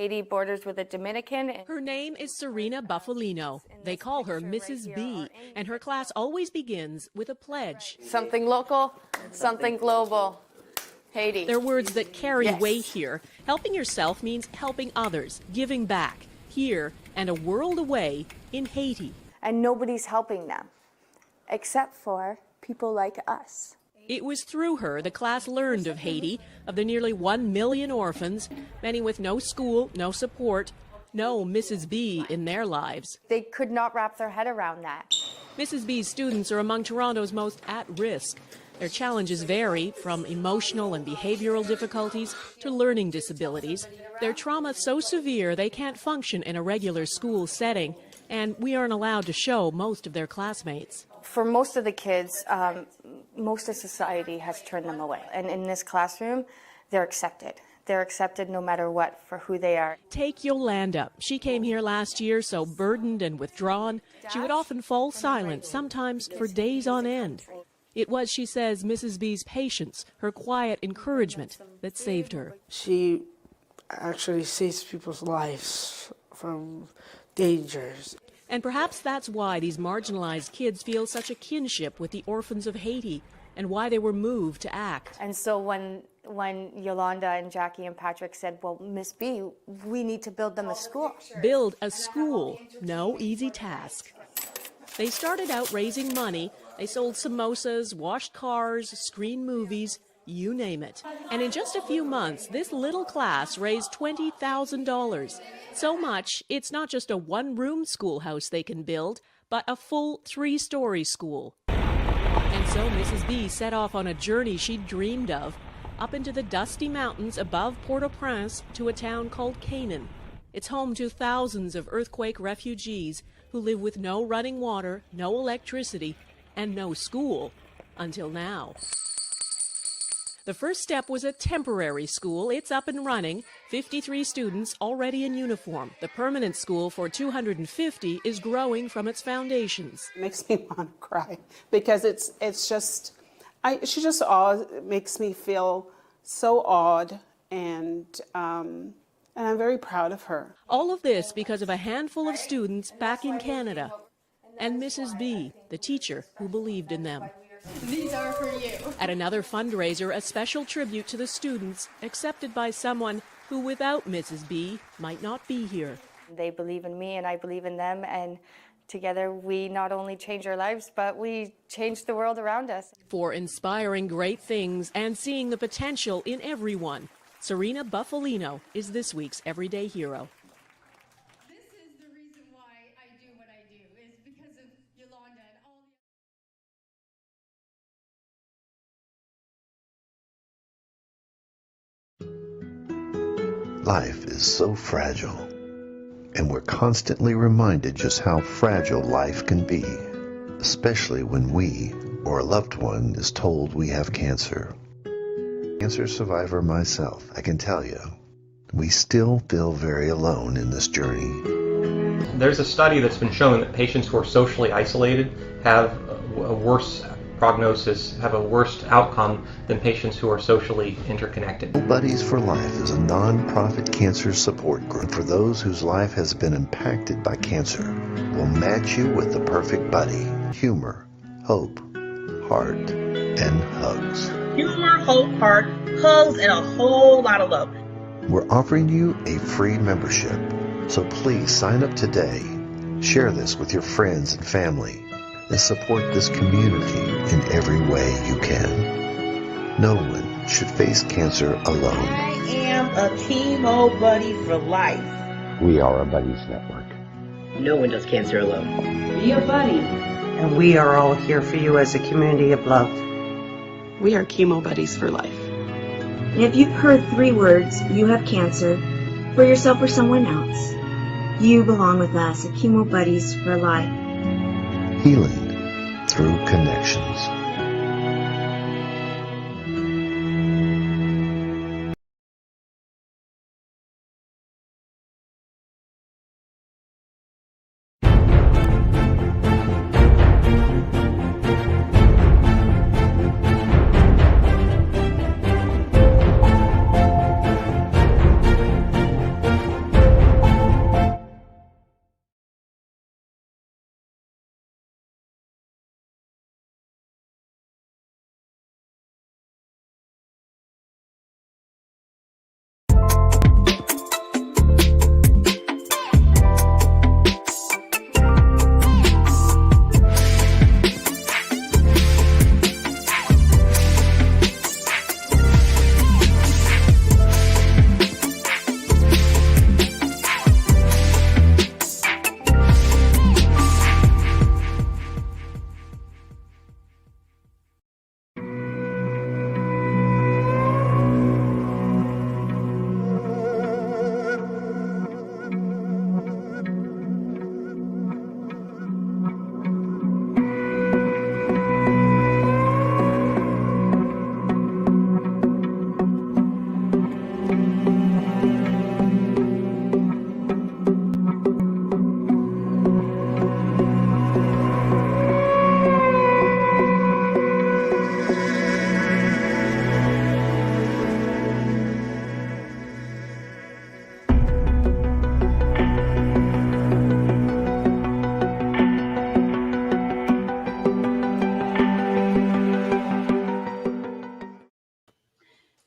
Haiti borders with the Dominican. Her name is Serena Buffalino. They call her Mrs. B, and her class always begins with a pledge. Something local, something global. Haiti. They're words that carry weight here. Helping yourself means helping others, giving back, here and a world away in Haiti. And nobody's helping them, except for people like us. It was through her the class learned of Haiti, of the nearly 1 million orphans, many with no school, no support, no Mrs. B in their lives. They could not wrap their head around that. Mrs. B's students are among Toronto's most at risk. Their challenges vary from emotional and behavioral difficulties to learning disabilities. Their trauma so severe they can't function in a regular school setting, and we aren't allowed to show most of their classmates. For most of the kids, most of society has turned them away. And in this classroom, they're accepted. They're accepted no matter what for who they are. Take Yolanda. She came here last year so burdened and withdrawn, she would often fall silent, sometimes for days on end. It was, she says, Mrs. B's patience, her quiet encouragement, that saved her. She actually saves people's lives from dangers. And perhaps that's why these marginalized kids feel such a kinship with the orphans of Haiti, and why they were moved to act. And so when Yolanda and Jackie and Patrick said, well, Miss B, we need to build them a school. Build a school, no easy task. They started out raising money. They sold samosas, washed cars, screened movies, you name it. And in just a few months, this little class raised $20,000. So much, it's not just a one-room schoolhouse they can build, but a full 3-story school. And so Mrs. B set off on a journey she'd dreamed of, up into the dusty mountains above Port-au-Prince to a town called Canaan. It's home to thousands of earthquake refugees who live with no running water, no electricity, and no school, until now. The first step was a temporary school. It's up and running, 53 students already in uniform. The permanent school for 250 is growing from its foundations. It makes me want to cry because she just makes me feel so awed, and I'm very proud of her. All of this because of a handful of students back in Canada and Mrs. B, the teacher who believed in them. These are for you. At another fundraiser, a special tribute to the students, accepted by someone who, without Mrs. B, might not be here. They believe in me and I believe in them, and together we not only change our lives, but we change the world around us. For inspiring great things and seeing the potential in everyone, Serena Buffalino is this week's Everyday Hero. This is the reason why I do what I do, is because of Yolanda and all the... Life is so fragile, and we're constantly reminded just how fragile life can be, especially when we or a loved one is told we have cancer. Cancer survivor myself, I can tell you, we still feel very alone in this journey. There's a study that's been shown that patients who are socially isolated have a worse prognosis, have a worse outcome than patients who are socially interconnected. Buddies for Life is a non-profit cancer support group for those whose life has been impacted by cancer. We'll match you with the perfect buddy. Humor, hope, heart, and hugs. Humor, hope, heart, hugs, and a whole lot of love. We're offering you a free membership, so please sign up today. Share this with your friends and family, and support this community in every way you can. No one should face cancer alone. I am a chemo buddy for life. We are a Buddies Network. No one does cancer alone. Be a buddy. And we are all here for you as a community of love. We are chemo buddies for life. And if you've heard 3 words, you have cancer, for yourself or someone else, you belong with us at Chemo Buddies for Life. Healing through connections.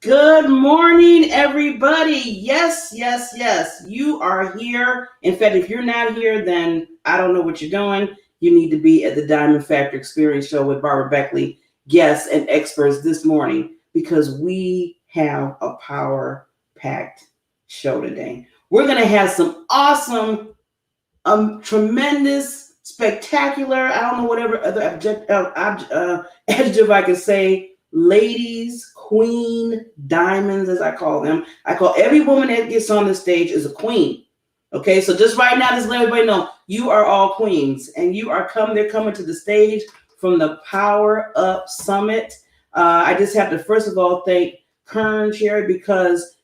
Good morning, everybody. Yes, yes, yes. You are here. In fact, if you're not here, then I don't know what you're doing. You need to be at the Diamond Factor Experience Show with Barbara Beckley, guests and experts this morning, because we have a power-packed show today. We're going to have some awesome, tremendous, spectacular, I don't know whatever other adjective I can say, ladies, queen, diamonds, as I call them. I call every woman that gets on the stage is a queen. Okay, so just right now, just let everybody know, you are all queens, and they're coming to the stage from the Power Up Summit. I just have to, first of all, thank Kern Cherry, because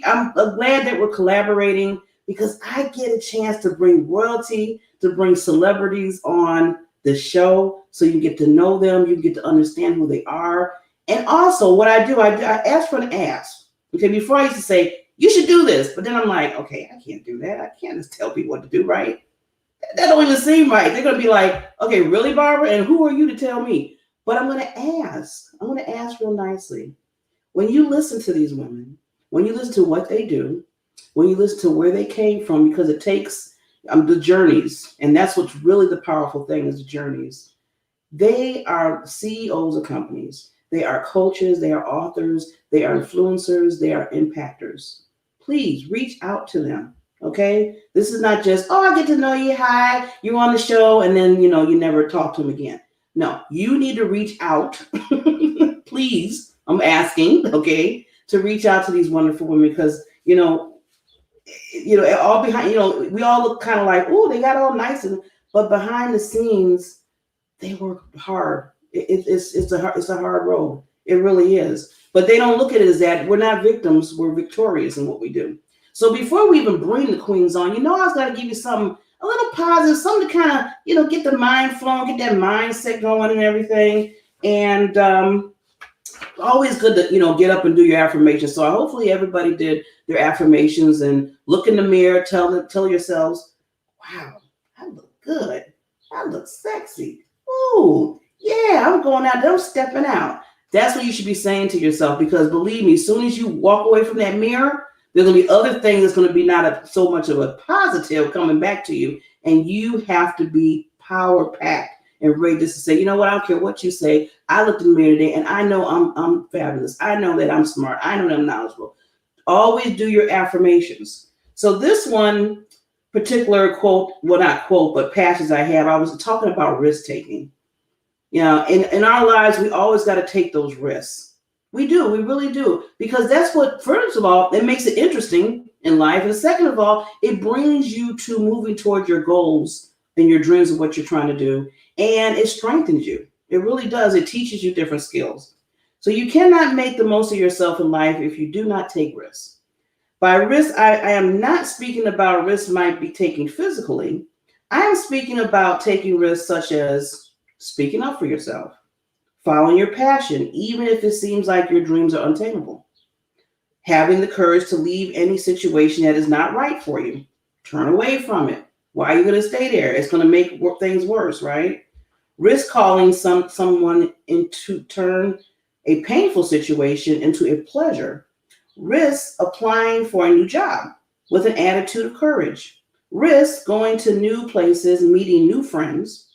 I'm glad that we're collaborating, because I get a chance to bring royalty, to bring celebrities on the show, so you get to know them, you get to understand who they are. And also what I do, I ask for an ask. Okay, before I used to say, you should do this, but then I'm like, okay, I can't do that. I can't just tell people what to do, right? That don't even seem right. They're gonna be like, okay, really, Barbara? And who are you to tell me? But I'm gonna ask. I'm gonna ask real nicely. When you listen to these women, when you listen to what they do, when you listen to where they came from, because it takes the journeys, and that's what's really the powerful thing, is the journeys. They are CEOs of companies. They are coaches. They are authors. They are influencers. They are impactors. Please reach out to them. Okay, this is not just, oh, I get to know you, hi, you're on the show, and then you never talk to them again. No, you need to reach out. Please, I'm asking, okay, to reach out to these wonderful women, because all behind, we all look kind of like, oh, they got all nice, but behind the scenes, they work hard. It's a hard road. It really is. But they don't look at it as that. We're not victims. We're victorious in what we do. So before we even bring the queens on, I was going to give you something a little positive, something to kind of, get the mind flowing, get that mindset going and everything. And always good to, get up and do your affirmations. So hopefully everybody did their affirmations, and look in the mirror, tell yourselves, wow, I look good. I look sexy. Ooh, yeah, I'm going out there, I'm stepping out. That's what you should be saying to yourself, because believe me, as soon as you walk away from that mirror, there's going to be other things that's going to be not so much of a positive coming back to you. And you have to be power packed and ready to say, you know what, I don't care what you say. I looked in the mirror today and I know I'm fabulous. I know that I'm smart. I know that I'm knowledgeable. Always do your affirmations. So this one particular quote, well, not quote, but passage I have, I was talking about risk taking. In our lives, we always got to take those risks. We do, we really do, because that's what, first of all, it makes it interesting in life. And second of all, it brings you to moving toward your goals and your dreams of what you're trying to do. And it strengthens you. It really does. It teaches you different skills. So you cannot make the most of yourself in life if you do not take risks. By risk, I am not speaking about risks might be taken physically. I am speaking about taking risks such as speaking up for yourself, following your passion, even if it seems like your dreams are unattainable, having the courage to leave any situation that is not right for you, turn away from it. Why are you going to stay there? It's going to make things worse, right? Risk calling someone into turn a painful situation into a pleasure. Risk applying for a new job with an attitude of courage. Risk going to new places, meeting new friends.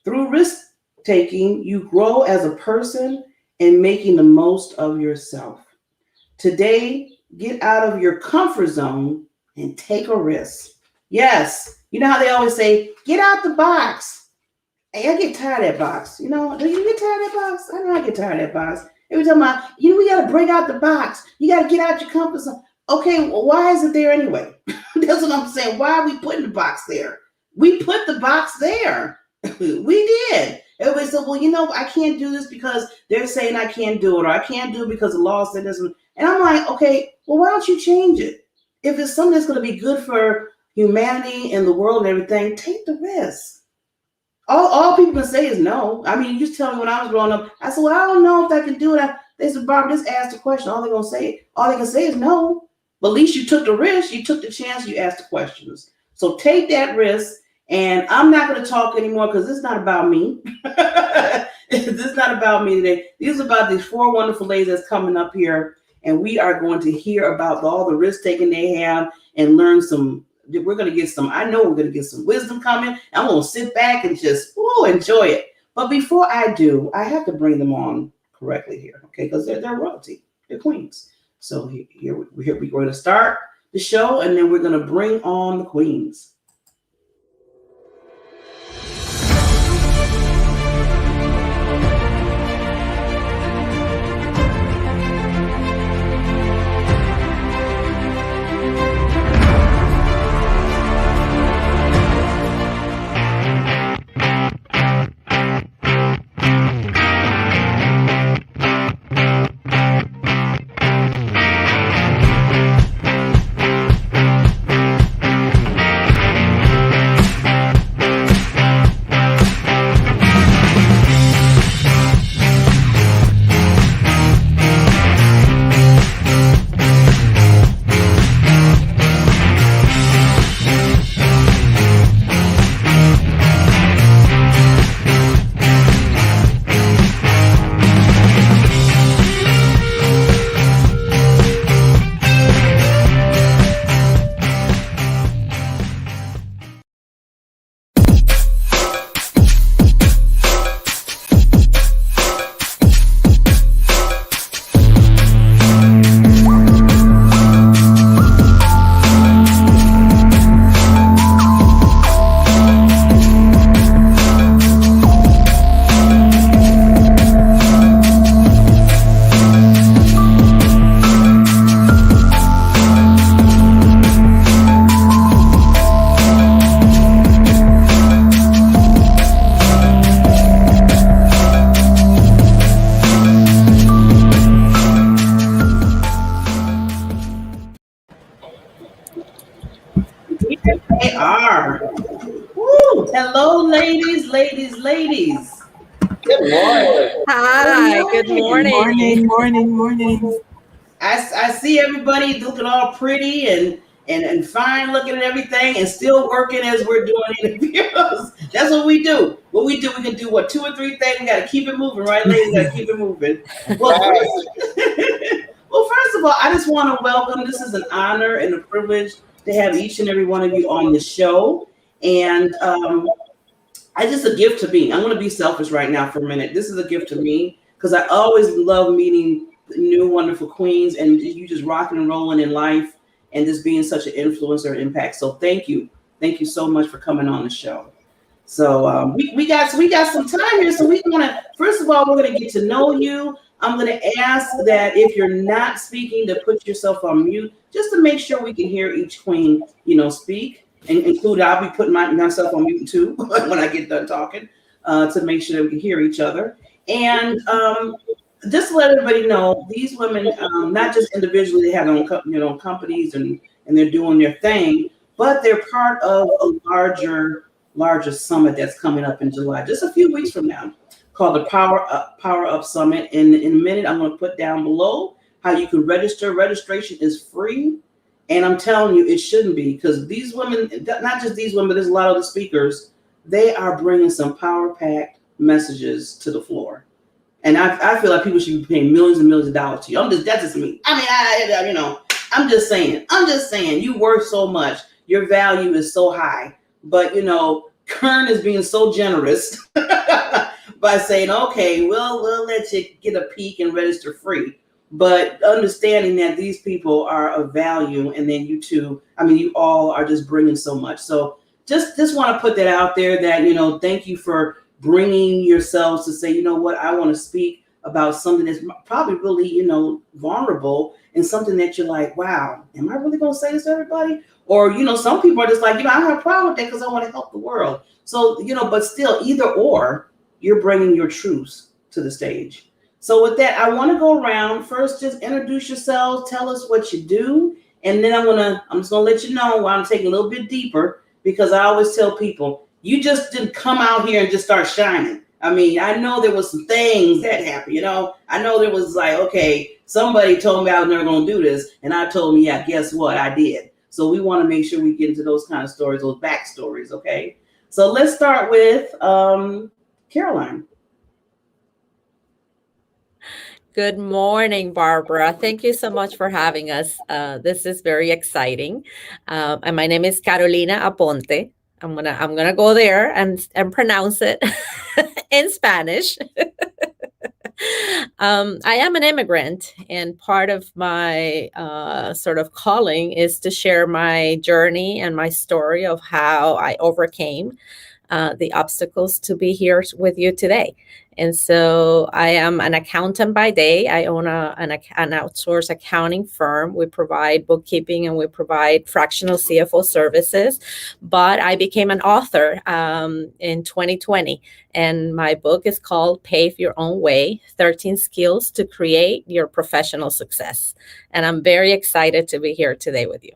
Through risk taking, you grow as a person and making the most of yourself. Today, get out of your comfort zone and take a risk. Yes, you know how they always say, get out the box. Hey, I get tired of that box. Do you get tired of that box? I know I get tired of that box. Every time we got to break out the box. You got to get out your comfort zone. Okay, well, why is it there anyway? That's what I'm saying. Why are we putting the box there? We put the box there. We did. Everybody said, well, I can't do this because they're saying I can't do it, or I can't do it because the law said this. And I'm like, okay, well, why don't you change it? If it's something that's going to be good for humanity and the world and everything, take the risk. All people can say is no. I mean, you just tell me when I was growing up, I said, well, I don't know if I can do it. They said, Barbara, just ask the question. All they can say is no. But at least you took the risk, you took the chance, you asked the questions. So take that risk. And I'm not going to talk anymore because it's not about me. This is not about me today. This is about these 4 wonderful ladies that's coming up here, and we are going to hear about all the risk taking they have and learn some. We're going to get some. I know we're going to get some wisdom coming. I'm going to sit back and just enjoy it. But before I do, I have to bring them on correctly here, okay? Because they're royalty, they're queens. So here we're going to start the show, and then we're going to bring on the queens. They are. Woo! Hello, ladies. Good morning. Hi, good morning. Morning. I see everybody looking all pretty and fine looking at everything and still working as we're doing interviews. That's what we do. We can do 2 or 3 things. We got to keep it moving, right, ladies? Got to keep it moving. Well, first of all, I just want to welcome. This is an honor and a privilege to have each and every one of you on the show. And it's just a gift to me. I'm going to be selfish right now for a minute. This is a gift to me because I always love meeting new wonderful queens and you just rocking and rolling in life and just being such an influencer and impact. So thank you so much for coming on the show. So we got some time here, so we want to, first of all, we're going to get to know you. I'm going to ask that if you're not speaking, to put yourself on mute just to make sure we can hear each queen speak, and include I'll be putting myself on mute too when I get done talking, to make sure that we can hear each other. And just to let everybody know, these women, not just individually, they have their own, companies and they're doing their thing, but they're part of a larger summit that's coming up in July, just a few weeks from now, called the Power Up Summit. And in a minute, I'm going to put down below how you can register. Registration is free. And I'm telling you, it shouldn't be, because these women, not just these women, but there's a lot of the speakers, they are bringing some power-packed messages to the floor. And I feel like people should be paying millions and millions of dollars to you. That's just me. I mean, I'm just saying, you worth so much. Your value is so high. But, Kern is being so generous by saying, okay, we'll let you get a peek and register free. But understanding that these people are of value, and then you all are just bringing so much. So just want to put that out there that, thank you for bringing yourselves to say, what, I want to speak about something that's probably really, vulnerable, and something that you're like, wow, am I really going to say this to everybody? Or, some people are just like, I don't have a problem with that because I want to help the world. So, but still, either or, you're bringing your truths to the stage. So with that, I want to go around. First, just introduce yourselves, tell us what you do. And then I'm just going to let you know why I'm taking a little bit deeper, because I always tell people, you just didn't come out here and just start shining. I mean, I know there was some things that happened, I know there was like, okay, somebody told me I was never going to do this. And I told me, yeah, guess what? I did. So we want to make sure we get into those kind of stories, those backstories. Okay. So let's start with Caroline. Good morning, Barbara. Thank you so much for having us. This is very exciting. And my name is Carolina Aponte. I'm gonna go there and pronounce it in Spanish. I am an immigrant, and part of my sort of calling is to share my journey and my story of how I overcame the obstacles to be here with you today. And so I am an accountant by day. I own an outsourced accounting firm. We provide bookkeeping and we provide fractional CFO services. But I became an author in 2020. And my book is called Pave Your Own Way, 13 Skills to Create Your Professional Success. And I'm very excited to be here today with you.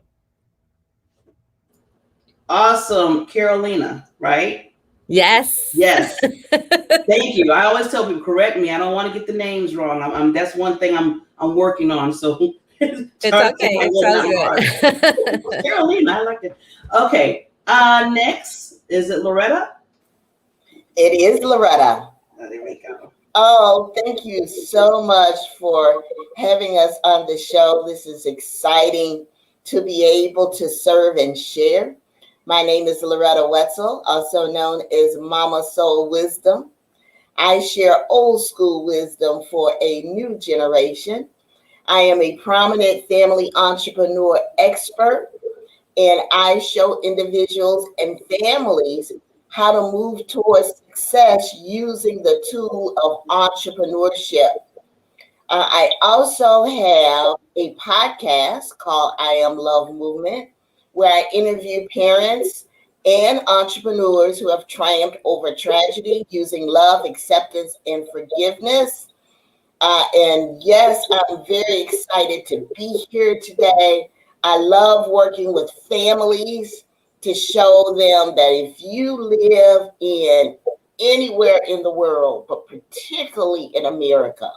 Awesome. Carolina, right? Yes. Yes. Thank you. I always tell people, correct me. I don't want to get the names wrong. I'm that's one thing I'm working on. So it's okay. It's all good. Carolina, I like it. Okay. Next, is it Loretta? It is Loretta. Oh, there we go. Oh, thank you so much for having us on the show. This is exciting to be able to serve and share. My name is Loretta Wetzel, also known as Mama Soul Wisdom. I share old school wisdom for a new generation. I am a prominent family entrepreneur expert, and I show individuals and families how to move towards success using the tool of entrepreneurship. I also have a podcast called I Am Love Movement, where I interview parents and entrepreneurs who have triumphed over tragedy using love, acceptance, and forgiveness. And yes, I'm very excited to be here today. I love working with families to show them that if you live in anywhere in the world, but particularly in America,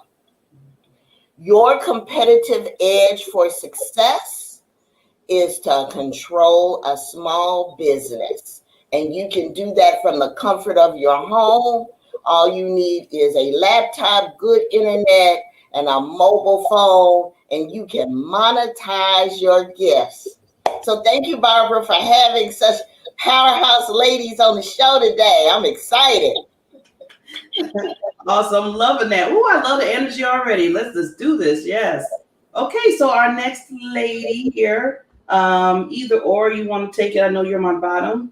your competitive edge for success is to control a small business. And you can do that from the comfort of your home. All you need is a laptop, good internet, and a mobile phone, and you can monetize your gifts. So thank you, Barbara, for having such powerhouse ladies on the show today. I'm excited. Awesome. Loving that. Oh, I love the energy already. Let's just do this. Yes. Okay, so our next lady here, either or you want to take it. I know you're my bottom.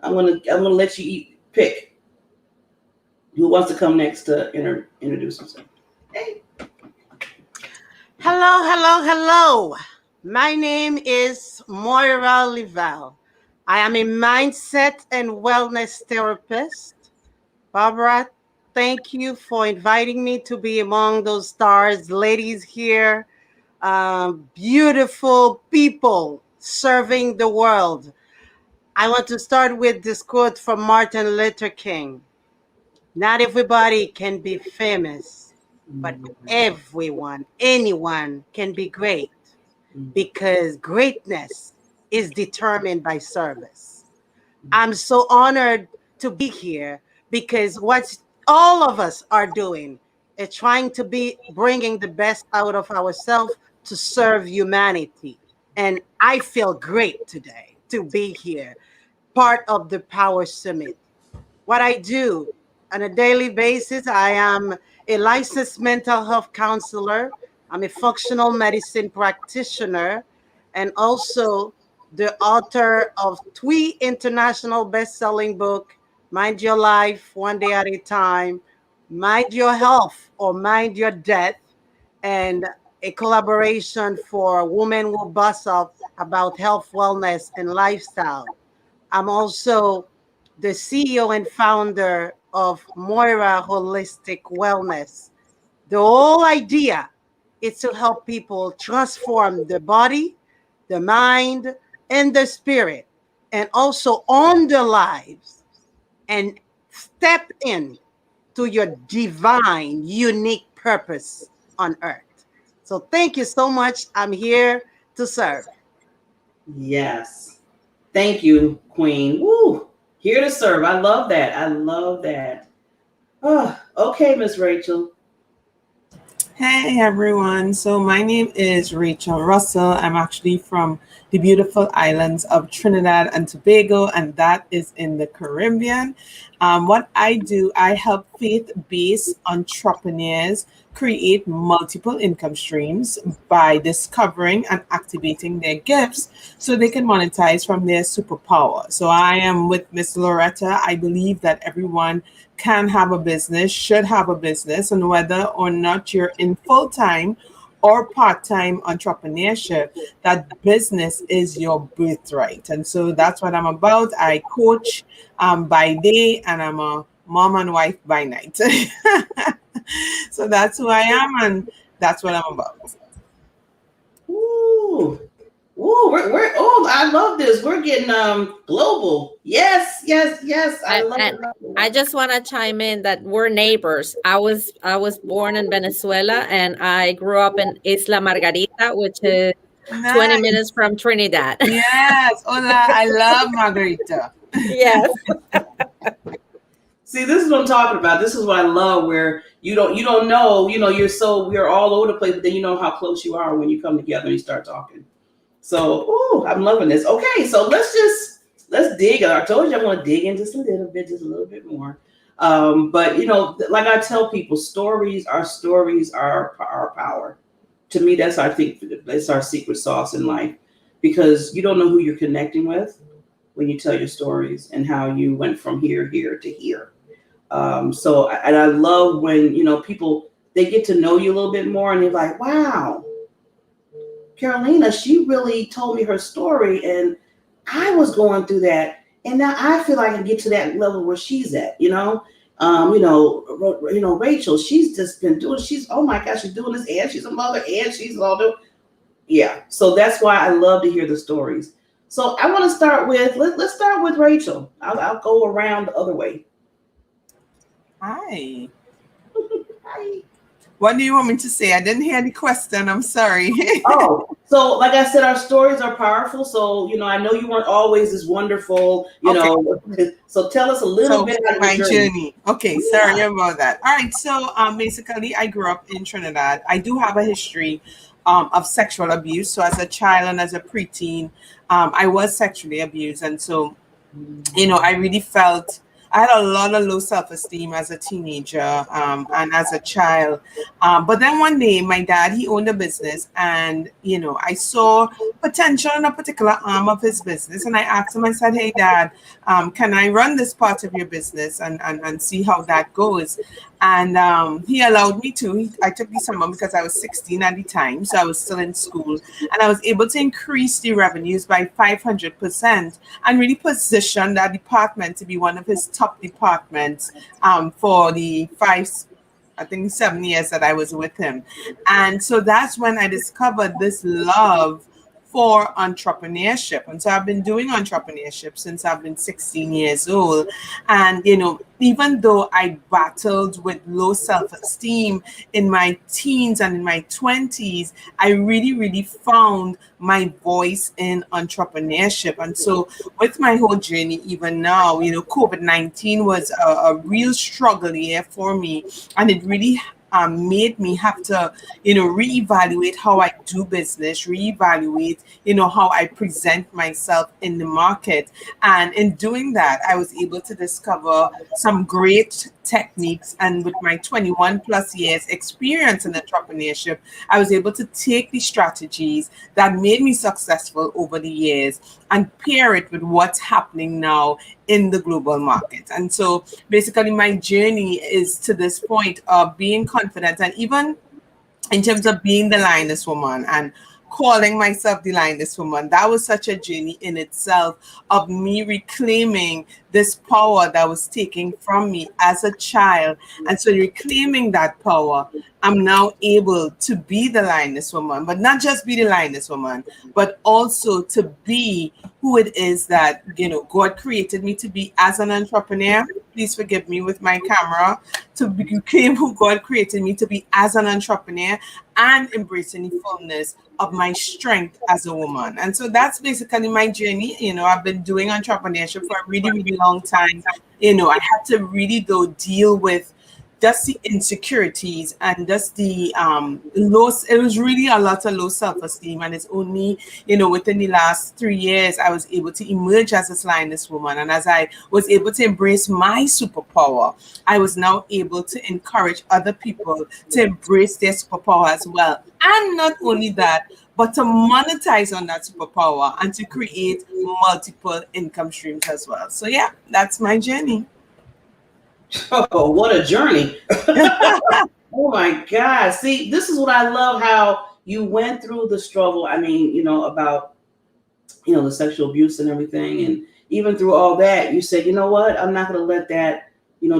I'm gonna let you pick. Who wants to come next to introduce himself? Hey. Hello. My name is Moira Lival. I am a mindset and wellness therapist. Barbara, thank you for inviting me to be among those stars, ladies here. Beautiful people serving the world. I want to start with this quote from Martin Luther King. Not everybody can be famous, but anyone can be great, because greatness is determined by service. I'm so honored to be here because what all of us are doing is trying to be bringing the best out of ourselves to serve humanity. And I feel great today to be here, part of the Power Summit. What I do on a daily basis, I am a licensed mental health counselor. I'm a functional medicine practitioner, and also the author of 3 international best-selling books: Mind Your Life, One Day at a Time, Mind Your Health or Mind Your Death, and a collaboration for Women Who Boss Up about health, wellness, and lifestyle. I'm also the CEO and founder of Moira Holistic Wellness. The whole idea is to help people transform the body, the mind, and the spirit, and also own their lives and step in to your divine, unique purpose on earth. So thank you so much. I'm here to serve. Yes. Thank you, Queen. Woo. Here to serve. I love that. Oh, okay, Miss Rachel. Hey everyone, so my name is Rachel Russell. I'm actually from the beautiful islands of Trinidad and Tobago, and that is in the Caribbean. What I do, I help faith-based entrepreneurs create multiple income streams by discovering and activating their gifts so they can monetize from their superpower. So I am with Miss Loretta. I believe that everyone can have a business, should have a business, and whether or not you're in full-time or part-time entrepreneurship, that business is your birthright. And so that's what I'm about. I coach by day, and I'm a mom and wife by night. So that's who I am, and that's what I'm about. Ooh. Ooh, we're I love this. We're getting global. Yes, yes, yes. I love And it. I just want to chime in that we're neighbors. I was born in Venezuela and I grew up in Isla Margarita, which is 20 Nice. minutes from Trinidad. Yes. Hola. I love Margarita. Yes. See, this is what I'm talking about. This is what I love, where you don't know, we're all over the place, but then you know how close you are when you come together and you start talking. So, I'm loving this. Okay, so let's dig. I told you I'm going to dig in just a little bit more. But like I tell people, stories are our power. To me, that's our secret sauce in life, because you don't know who you're connecting with when you tell your stories and how you went from here to here. And I love when people, they get to know you a little bit more, and they're like, wow, Carolina, she really told me her story, and I was going through that, and now I feel like I can get to that level where she's at. Rachel, she's just been doing. Oh my gosh, she's doing this, and she's a mother, and she's all doing. Yeah, so that's why I love to hear the stories. So I want to start with let's start with Rachel. I'll go around the other way. Hi. Hi. What do you want me to say? I didn't hear the question. I'm sorry. So like I said, our stories are powerful. So I know you weren't always as wonderful. So tell us a little bit about my your journey. Okay, sorry about that. All right, so basically, I grew up in Trinidad. I do have a history of sexual abuse. So as a child and as a preteen, I was sexually abused, and so I really felt I had a lot of low self-esteem as a teenager and as a child. But then one day, my dad, he owned a business, and, I saw potential in a particular arm of his business. And I asked him, I said, hey, Dad, can I run this part of your business and see how that goes? And he allowed me to. I took the summer because I was 16 at the time, so I was still in school. And I was able to increase the revenues by 500% and really position that department to be one of his top departments for the 7 years that I was with him. And so that's when I discovered this love for entrepreneurship. And so I've been doing entrepreneurship since I've been 16 years old. And, even though I battled with low self-esteem in my teens and in my 20s, I really, really found my voice in entrepreneurship. And so with my whole journey, even now, COVID-19 was a real struggle here for me. And it really made me have to, reevaluate how I do business, reevaluate, how I present myself in the market. And in doing that, I was able to discover some great techniques. And with my 21 plus years experience in entrepreneurship, I was able to take the strategies that made me successful over the years and pair it with what's happening now in the global market. And so basically my journey is to this point of being confident, and even in terms of being the lioness woman and calling myself the lioness woman, that was such a journey in itself of me reclaiming this power that was taken from me as a child. And so reclaiming that power, I'm now able to be the lioness woman, but not just be the lioness woman, but also to be who it is that, God created me to be as an entrepreneur. Please forgive me with my camera. To reclaim who God created me to be as an entrepreneur and embracing the fullness of my strength as a woman. And so that's basically my journey. I've been doing entrepreneurship for a really, really long time. I had to really, though, deal with just the insecurities and just the low, it was really a lot of low self-esteem. And it's only, within the last 3 years, I was able to emerge as a lioness woman. And as I was able to embrace my superpower, I was now able to encourage other people to embrace their superpower as well. And not only that, but to monetize on that superpower and to create multiple income streams as well. So yeah, that's my journey. Oh, what a journey. Oh my God. See, this is what I love, how you went through the struggle. I mean, about, the sexual abuse and everything. And even through all that, you said, you know what? I'm not going to let that,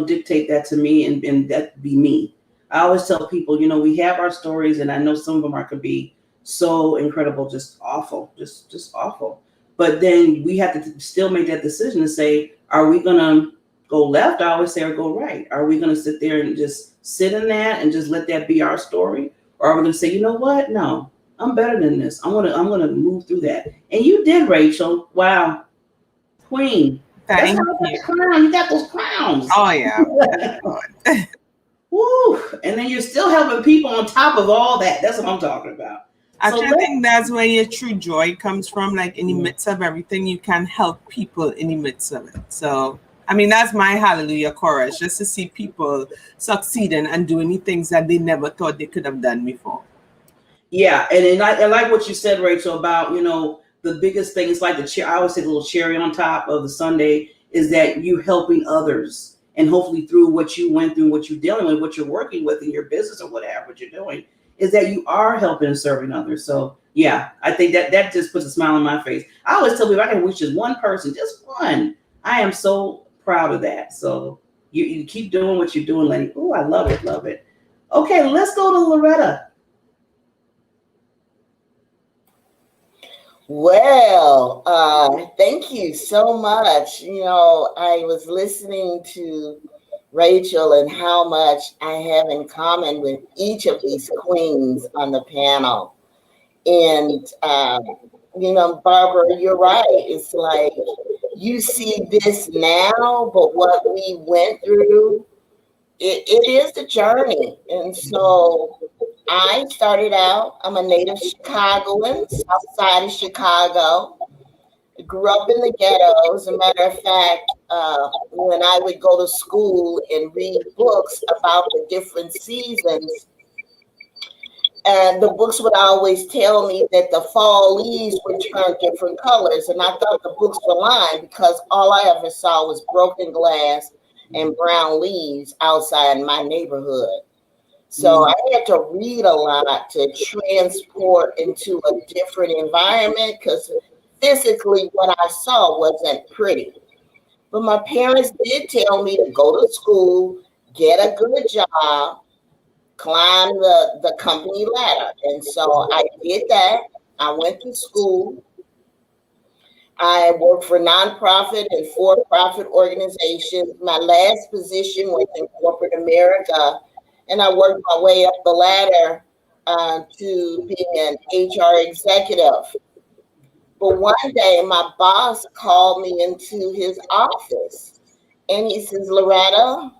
dictate that to me and that be me. I always tell people, we have our stories, and I know some of them could be so incredible, just awful, just awful. But then we have to still make that decision to say, are we going to go left? I always say, or go right. Are we going to sit there and just sit in that and just let that be our story? Or are we going to say, you know what? No, I'm better than this. I'm gonna move through that. And you did, Rachel. Wow. Queen. Thank you. Crown. You got those crowns. Oh yeah. Woo. And then you're still helping people on top of all that. That's what I'm talking about. Actually, I think that's where your true joy comes from. Like in the midst of everything, you can help people in the midst of it. So I mean, that's my hallelujah chorus, just to see people succeeding and doing the things that they never thought they could have done before. Yeah, and I like what you said, Rachel, about, the biggest thing is like I always say the little cherry on top of the sundae is that you helping others. And hopefully through what you went through, what you're dealing with, what you're working with in your business or whatever, what you're doing, is that you are helping and serving others. So yeah, I think that just puts a smile on my face. I always tell people I can reach just one person, just one. I am so proud of that. So you keep doing what you're doing, Lenny. Oh, I love it, love it. Okay, let's go to Loretta. Well, thank you so much. I was listening to Rachel and how much I have in common with each of these queens on the panel. And, Barbara, you're right. It's like you see this now, but what we went through, it is the journey. And so I started out, I'm a native Chicagoan, south side of Chicago. Grew up in the ghetto. As a matter of fact, when I would go to school and read books about the different seasons, and the books would always tell me that the fall leaves would turn different colors. And I thought the books were lying because all I ever saw was broken glass and brown leaves outside my neighborhood. So I had to read a lot to transport into a different environment because physically what I saw wasn't pretty. But my parents did tell me to go to school, get a good job, climb the company ladder. And so I did that. I went to school. I worked for nonprofit and for-profit organizations. My last position was in corporate America. And I worked my way up the ladder to being an HR executive. But one day, my boss called me into his office, and he says, Loretta,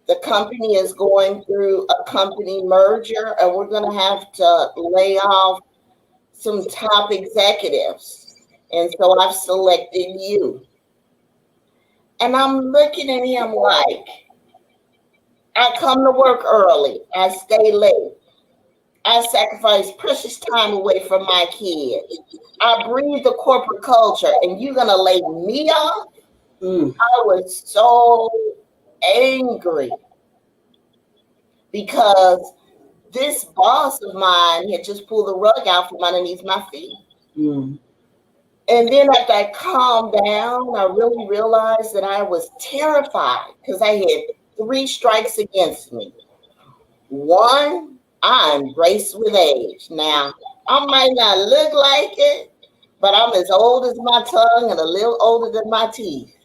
the company is going through a company merger, and we're going to have to lay off some top executives. And so I've selected you. And I'm looking at him like, I come to work early. I stay late. I sacrifice precious time away from my kids. I breathe the corporate culture, and you're going to lay me off? I was so angry because this boss of mine had just pulled the rug out from underneath my feet. And then after I calmed down, I really realized that I was terrified because I had 3 strikes against me. One, I'm graced with age. Now, I might not look like it, but I'm as old as my tongue and a little older than my teeth.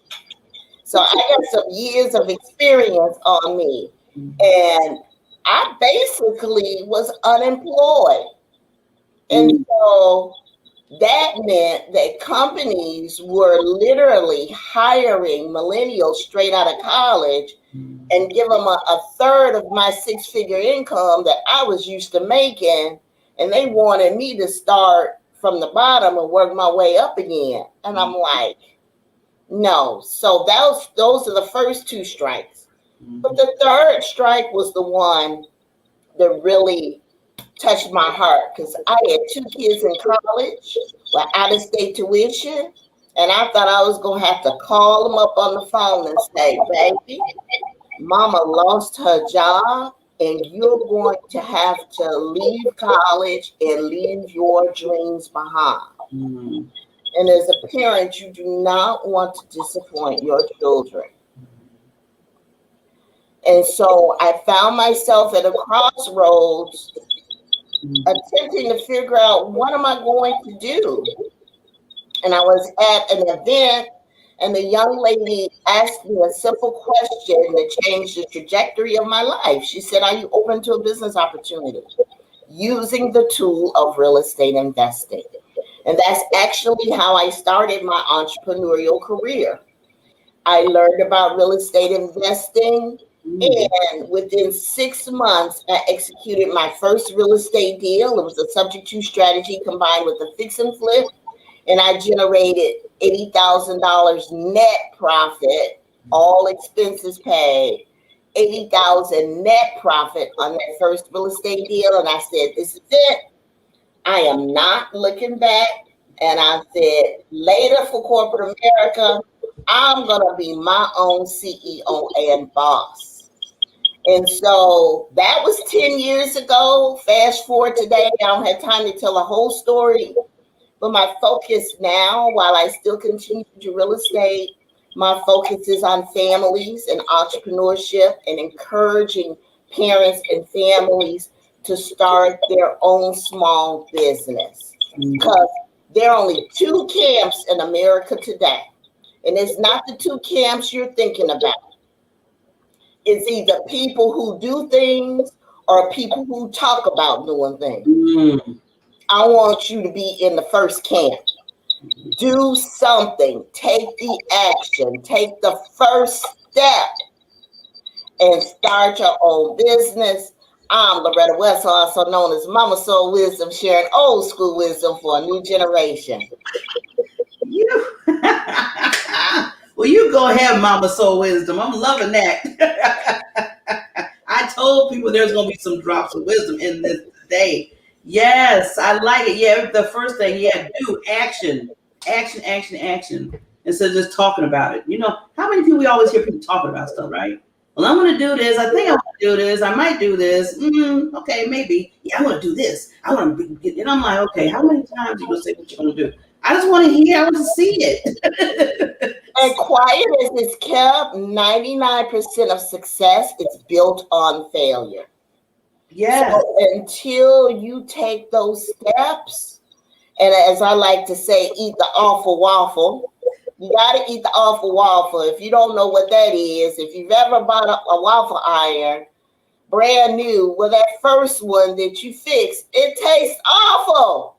So I got some years of experience on me. And I basically was unemployed. And so That meant that companies were literally hiring millennials straight out of college and give them a third of my six-figure income that I was used to making. And they wanted me to start from the bottom and work my way up again. And I'm like, no. So those are the first two strikes. But the third strike was the one that really touched my heart, because I had two kids in college with out-of-state tuition, and I thought I was going to have to call them up on the phone and say, baby, mama lost her job, and you're going to have to leave college and leave your dreams behind. And as a parent, you do not want to disappoint your children. And so I found myself at a crossroads attempting to figure out, what am I going to do? And I was at an event, and the young lady asked me a simple question that changed the trajectory of my life. She said, are you open to a business opportunity using the tool of real estate investing? And that's actually how I started my entrepreneurial career. I learned about real estate investing, and within 6 months, I executed my first real estate deal. It was a subject-to strategy combined with a fix and flip, and I generated $80,000 net profit, all expenses paid, $80,000 net profit on that first real estate deal. And I said, this is it. I am not looking back. And I said, later for corporate America, I'm going to be my own CEO and boss. And so that was 10 years ago. Fast forward today, I don't have time to tell the whole story. But my focus now, while I still continue to do real estate, my focus is on families and entrepreneurship and encouraging parents and families to start their own small business. Because there are only two camps in America today. And it's not the two camps you're thinking about. It's either people who do things or people who talk about doing things. I want you to be in the first camp. Do something. Take the action. Take the first step and start your own business. I'm Loretta Wessel, also known as Mama Soul Wisdom, sharing old school wisdom for a new generation. Well, you go ahead, Mama Soul Wisdom. I'm loving that. I told people there's going to be some drops of wisdom in this today. Yes, I like it. Yeah, the first thing, do action. Action, action, action. Instead of just talking about it. You know, how many people we always hear people talking about stuff, right? Well, I'm going to do this. I think I want to do this. I might do this. Okay, maybe. Yeah, I want to do this. I want to be, and I'm like, okay, how many times are you going to say what you're going to do? I just want to hear. I want to see it. And quiet as it's kept, 99% of success is built on failure. Yeah. So until you take those steps, and as I like to say, eat the awful waffle. You got to eat the awful waffle. If you don't know what that is, if you've ever bought a waffle iron, brand new, well, that first one that you fixed, it tastes awful,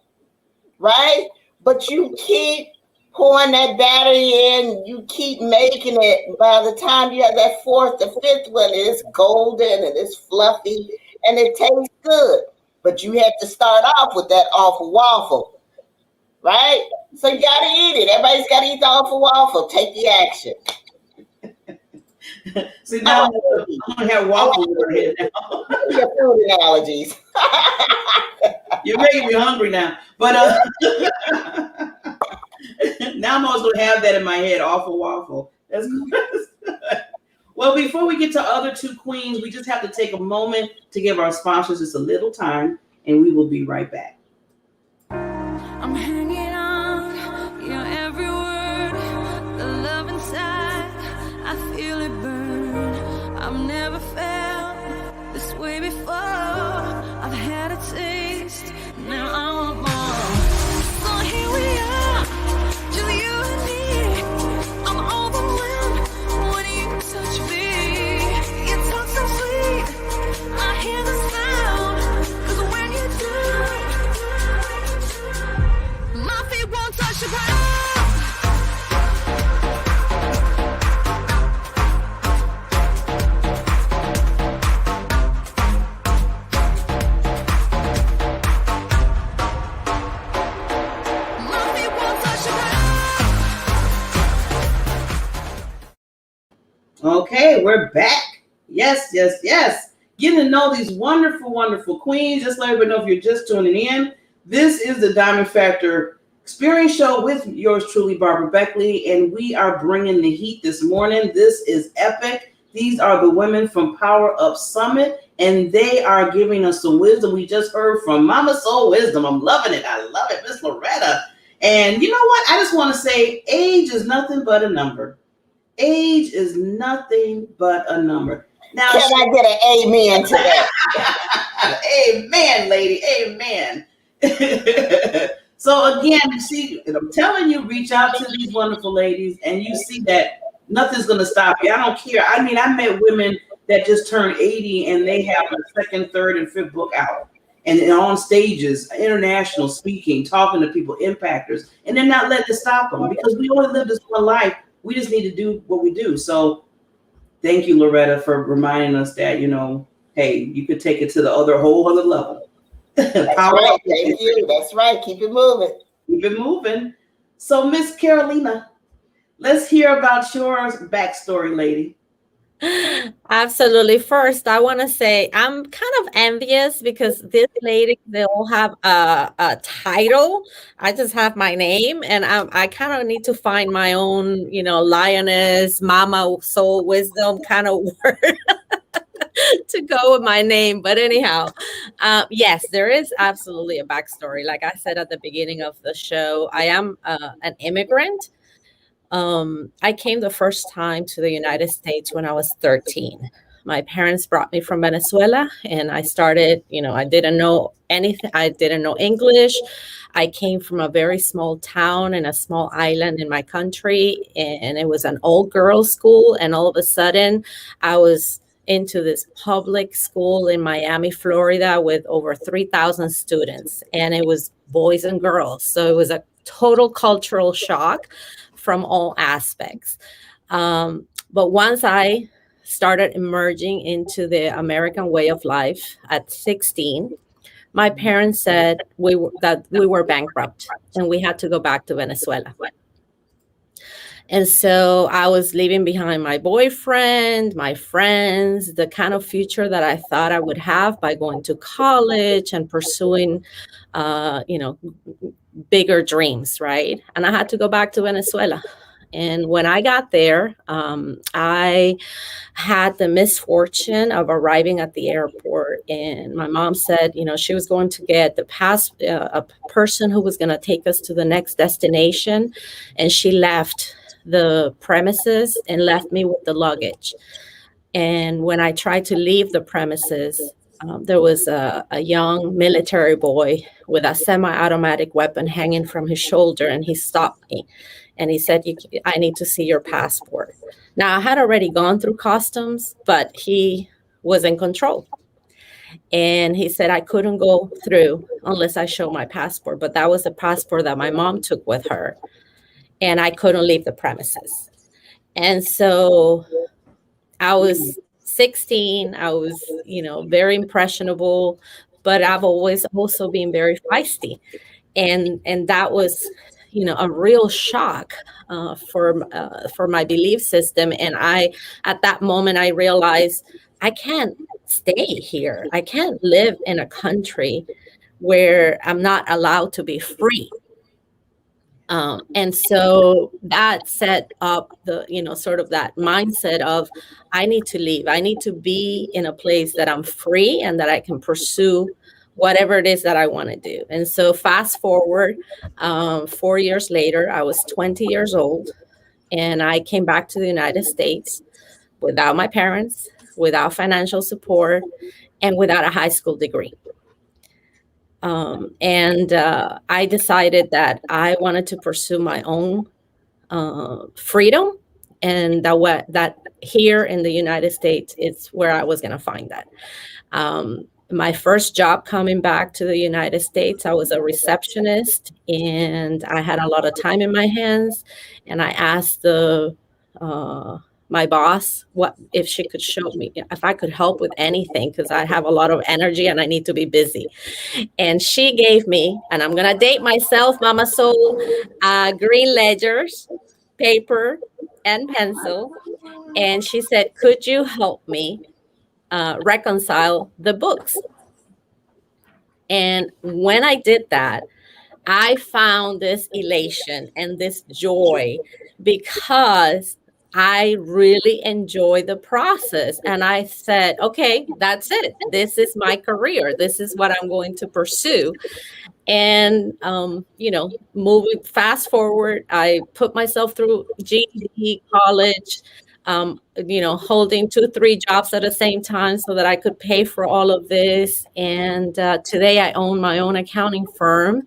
right? But you keep pouring that battery in, you keep making it. By the time you have that fourth or fifth one, it's golden and it's fluffy and it tastes good. But you have to start off with that awful waffle, right? So you got to eat it. Everybody's got to eat the awful waffle. Take the action. See, now I'm going to have waffles in our head now. Your food allergies. You're making me hungry now. But now I'm always going to have that in my head, awful waffle. That's good. Well, before we get to other two queens, we just have to take a moment to give our sponsors just a little time, and we will be right back. I'm hanging on your every word, the love inside, I feel it burn. I've never felt this way before. I've had a taste, now I want more. So here we are, just you and me. I'm overwhelmed when you touch me. You talk so sweet, I hear the sound, 'cause when you do, Okay, we're back. Yes, yes, yes. Getting to know these wonderful, wonderful queens. Just let everybody know if you're just tuning in. This is the Diamond Factor Experience Show with yours truly, Barbara Beckley, and we are bringing the heat this morning. This is epic. These are the women from Power Up Summit, and they are giving us some wisdom. We just heard from Mama Soul Wisdom. I'm loving it. I love it, Miss Loretta. And you know what? I just want to say age is nothing but a number. Age is nothing but a number. Now, can I get an amen to that? Amen, lady. Amen. So again, you see, I'm telling you, reach out to these wonderful ladies, and you see that nothing's going to stop you. I don't care. I mean, I met women that just turned 80 and they have a second, third, and fifth book out, and on stages, international speaking, talking to people, impactors, and they're not letting it stop them because we only live this one life. We just need to do what we do. So thank you, Loretta, for reminding us that, you know, hey, you could take it to the whole other level. That's right. Thank you. That's right. Keep it moving. Keep it moving. So, Miss Carolina, let's hear about your backstory, lady. Absolutely. First, I want to say I'm kind of envious because these ladies, they all have a title. I just have my name, and I kind of need to find my own, lioness, mama, soul, wisdom kind of word to go with my name. But anyhow, yes, there is absolutely a backstory. Like I said at the beginning of the show, I am an immigrant. I came the first time to the United States when I was 13. My parents brought me from Venezuela, and I started, I didn't know anything. I didn't know English. I came from a very small town in a small island in my country, and it was an old girls' school. And all of a sudden, I was into this public school in Miami, Florida, with over 3,000 students, and it was boys and girls. So it was a total cultural shock from all aspects. But once I started emerging into the American way of life at 16, my parents said that we were bankrupt and we had to go back to Venezuela. And so I was leaving behind my boyfriend, my friends, the kind of future that I thought I would have by going to college and pursuing, bigger dreams, right? And I had to go back to Venezuela. And when I got there, I had the misfortune of arriving at the airport, and my mom said, she was going to get a person who was going to take us to the next destination, and she left the premises and left me with the luggage. And when I tried to leave the premises, there was a young military boy with a semi-automatic weapon hanging from his shoulder, and he stopped me. And he said, I need to see your passport. Now, I had already gone through customs, but he was in control. And he said I couldn't go through unless I show my passport. But that was the passport that my mom took with her. And I couldn't leave the premises. And so I was 16. I was, very impressionable, but I've always also been very feisty. And that was, a real shock for my belief system. And at that moment, I realized I can't stay here. I can't live in a country where I'm not allowed to be free. And so that set up the, sort of that mindset of I need to leave. I need to be in a place that I'm free and that I can pursue whatever it is that I want to do. And so fast forward, 4 years later, I was 20 years old, and I came back to the United States without my parents, without financial support, and without a high school degree. I decided that I wanted to pursue my own freedom, and that here in the United States, it's where I was going to find that. My first job coming back to the United States, I was a receptionist, and I had a lot of time in my hands. And I asked my boss if she could show me if I could help with anything, because I have a lot of energy and I need to be busy. And she gave me, and I'm gonna date myself, Mama Soul, green ledgers paper and pencil, and she said, "Could you help me reconcile the books?" And when I did that, I found this elation and this joy because I really enjoy the process. And I said, okay, that's it. This is my career. This is what I'm going to pursue. And, moving fast forward, I put myself through GED, college, holding 2, 3 jobs at the same time so that I could pay for all of this. And today I own my own accounting firm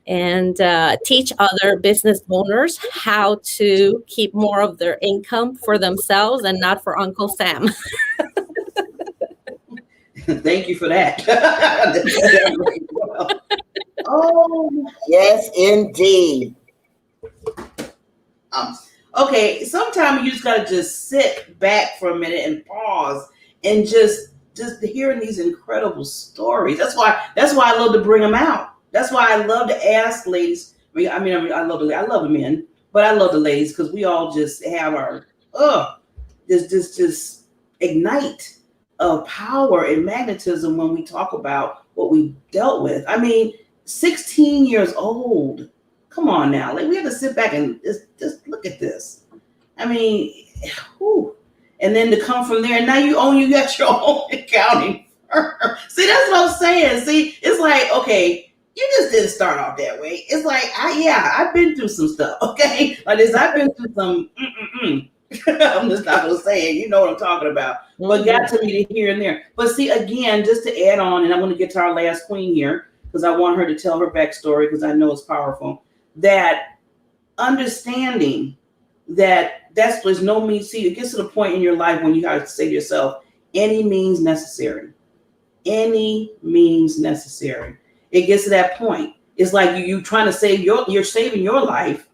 and teach other business owners how to keep more of their income for themselves and not for Uncle Sam. Thank you for that. Oh, yes, indeed. Okay, sometimes you just gotta just sit back for a minute and pause and just hearing these incredible stories. That's why I love to bring them out. That's why I love to ask ladies. I love the men, but I love the ladies because we all just have our just ignite of power and magnetism when we talk about what we dealt with. 16 years old. Come on now. Like, we have to sit back and just look at this. Whew. And then to come from there, now you got your own accounting firm. See, that's what I'm saying. See, it's like, okay, you just didn't start off that way. It's like, I've been through some stuff, okay? Like this, I've been through some I'm just not gonna say it. You know what I'm talking about. But got to me to here and there. But see, again, just to add on, and I'm gonna get to our last queen here because I want her to tell her backstory because I know it's powerful. That understanding there's no means. See, it gets to the point in your life when you have to say to yourself, any means necessary. Any means necessary. It gets to that point. It's like you trying to save you're saving your life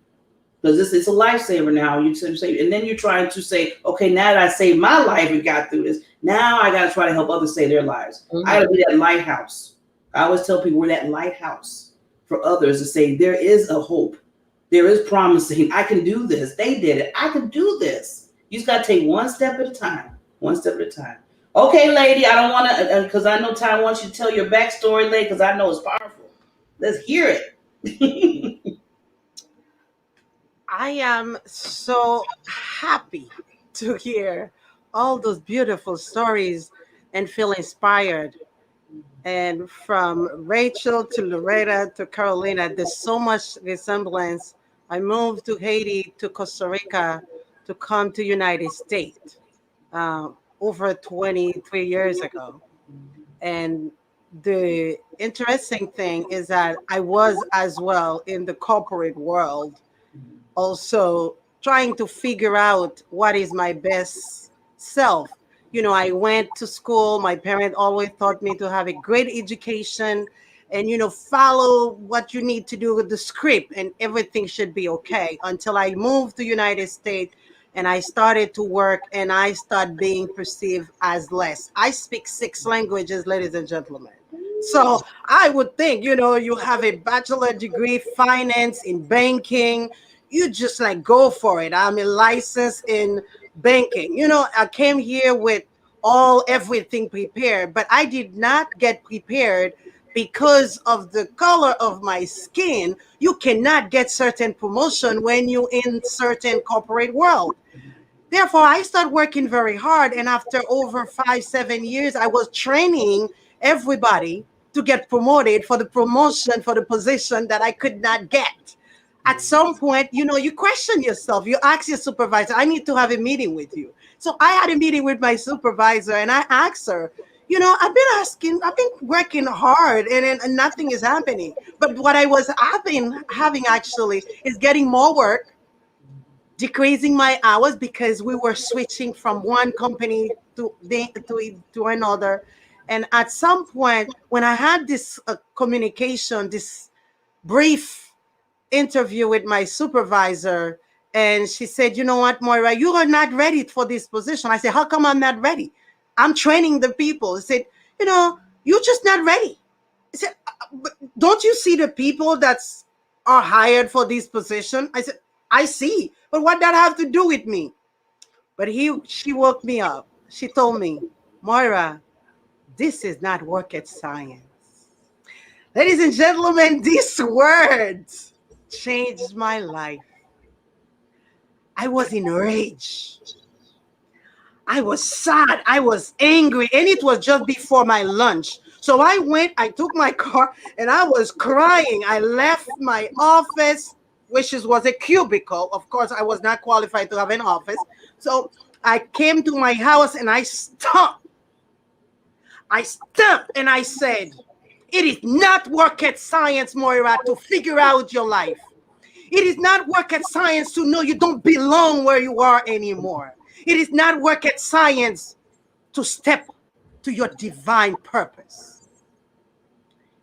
because it's a lifesaver now. You save, and then you're trying to say, okay, now that I saved my life and got through this, now I got to try to help others save their lives. I got to be that lighthouse. I always tell people we're that lighthouse for others to say there is a hope. There is promising. I can do this. They did it. I can do this. You just got to take one step at a time. One step at a time. Okay, lady, I don't want to, because I know Ty wants you to tell your backstory, lady, because I know it's powerful. Let's hear it. I am so happy to hear all those beautiful stories and feel inspired. And from Rachel to Loretta to Carolina, there's so much resemblance. I moved to Haiti, to Costa Rica, to come to United States over 23 years ago. And the interesting thing is that I was as well in the corporate world, also trying to figure out what is my best self. I went to school. My parents always taught me to have a great education and, follow what you need to do with the script and everything should be okay until I moved to United States and I started to work and I started being perceived as less. I speak 6 languages, ladies and gentlemen. So I would think, you have a bachelor degree, finance in banking, you just like go for it. I'm a license in banking. I came here with everything prepared, but I did not get prepared because of the color of my skin. You cannot get certain promotion when you're in certain corporate world. Therefore, I started working very hard. And after over 5-7 years, I was training everybody to get promoted for the promotion for the position that I could not get. At some point, you question yourself. You ask your supervisor, I need to have a meeting with you. So I had a meeting with my supervisor and I asked her, I've been working hard and nothing is happening. But what I was having actually is getting more work, decreasing my hours because we were switching from one company to another. And at some point, when I had this communication, this brief interview with my supervisor, and she said, you know what, Moira, you are not ready for this position. I said, how come I'm not ready? I'm training the people. I said, you're just not ready. I said, but don't you see the people that are hired for this position? I said, I see. But what that have to do with me? But she woke me up. She told me, Moira, this is not rocket science. Ladies and gentlemen, these words changed my life. I was enraged. I was sad. I was angry. And it was just before my lunch. So I took my car and I was crying. I left my office, which was a cubicle. Of course, I was not qualified to have an office. So I came to my house and I stopped. And I said, it is not rocket science, Moira, to figure out your life. It is not rocket science to know you don't belong where you are anymore. It is not rocket science to step to your divine purpose.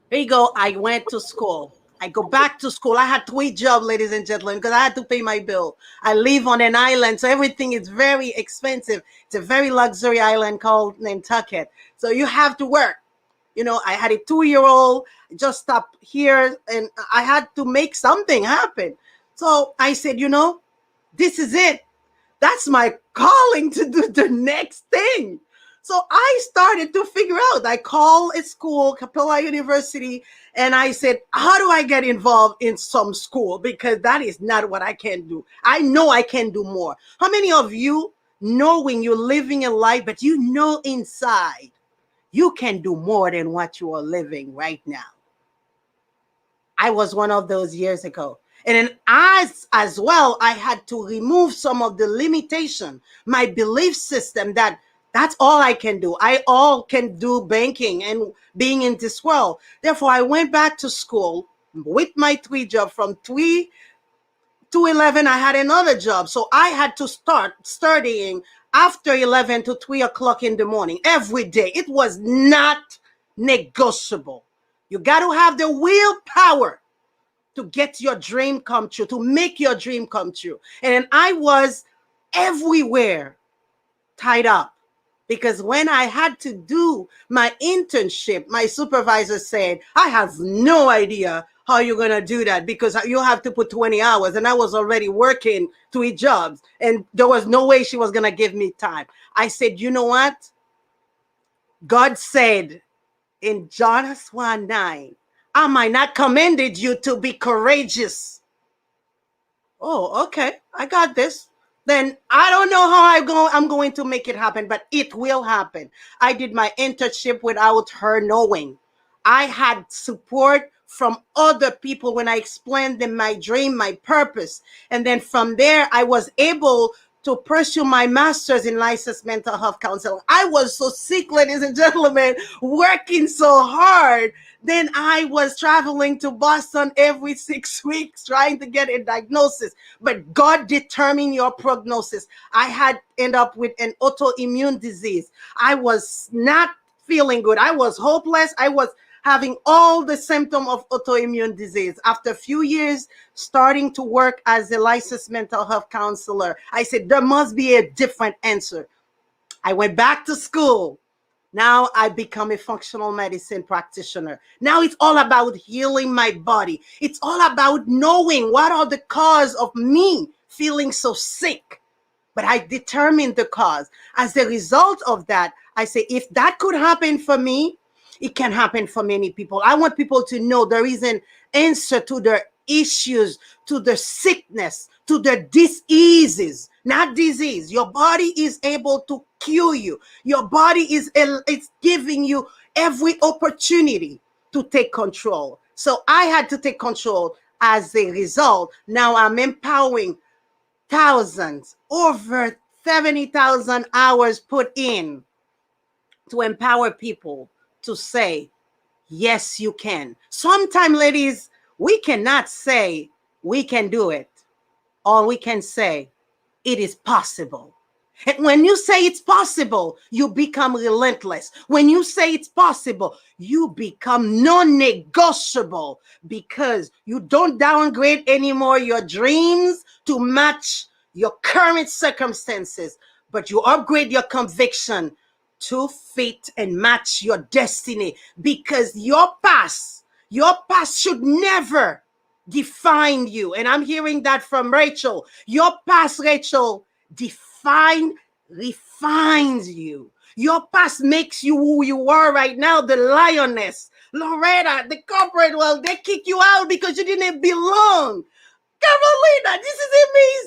There you go. I went to school. I go back to school. I had 3 jobs, ladies and gentlemen, because I had to pay my bill. I live on an island, so everything is very expensive. It's a very luxury island called Nantucket. So you have to work. You know, I had a 2-year-old, just stopped here, and I had to make something happen. So I said, you know, this is it. That's my calling to do the next thing. So I started to figure out. I called a school, Capella University, and I said, how do I get involved in some school? Because that is not what I can do. I know I can do more. How many of you know when you're living a life, but you know inside you can do more than what you are living right now? I was one of those years ago. And then as well, I had to remove some of the limitation, my belief system that's all I can do. I all can do banking and being in this world. Therefore, I went back to school with my 3 jobs. From 3 to 11, I had another job. So I had to start studying after 11 to 3 o'clock in the morning every day. It was not negotiable. You got to have the willpower to get your dream come true, to make your dream come true. And I was everywhere tied up, because when I had to do my internship, my supervisor said, I have no idea how you're going to do that, because you have to put 20 hours. And I was already working 3 jobs and there was no way she was going to give me time. I said, you know what? God said in John 1:9, I might not commanded you to be courageous. Oh, okay. I got this. Then I don't know how I'm going to make it happen, but it will happen. I did my internship without her knowing. I had support from other people when I explained them my dream, my purpose. And then from there, I was able to pursue my master's in licensed mental health counseling. I was so sick, ladies and gentlemen, working so hard. Then I was traveling to Boston every 6 weeks trying to get a diagnosis. But God determined your prognosis. I had ended up with an autoimmune disease. I was not feeling good. I was hopeless. I was having all the symptoms of autoimmune disease. After a few years starting to work as a licensed mental health counselor, I said, there must be a different answer. I went back to school. Now I become a functional medicine practitioner. Now it's all about healing my body. It's all about knowing what are the cause of me feeling so sick. But I determined the cause. As a result of that, I say, if that could happen for me, it can happen for many people. I want people to know there is an answer to their issues, to their sickness, to their diseases, not disease. Your body is able to cure you. Your body it's giving you every opportunity to take control. So I had to take control. As a result, now I'm empowering thousands, over 70,000 hours put in to empower people to say, yes, you can. Sometimes, ladies, we cannot say we can do it. All we can say, it is possible. And when you say it's possible, you become relentless. When you say it's possible, you become non-negotiable, because you don't downgrade anymore your dreams to match your current circumstances, but you upgrade your conviction to fit and match your destiny, because your past should never defined you. And I'm hearing that from Rachel. Your past, Rachel, refines you. Your past makes you who you are right now, the lioness. Loretta, the corporate world, they kick you out because you didn't belong. Carolina, this is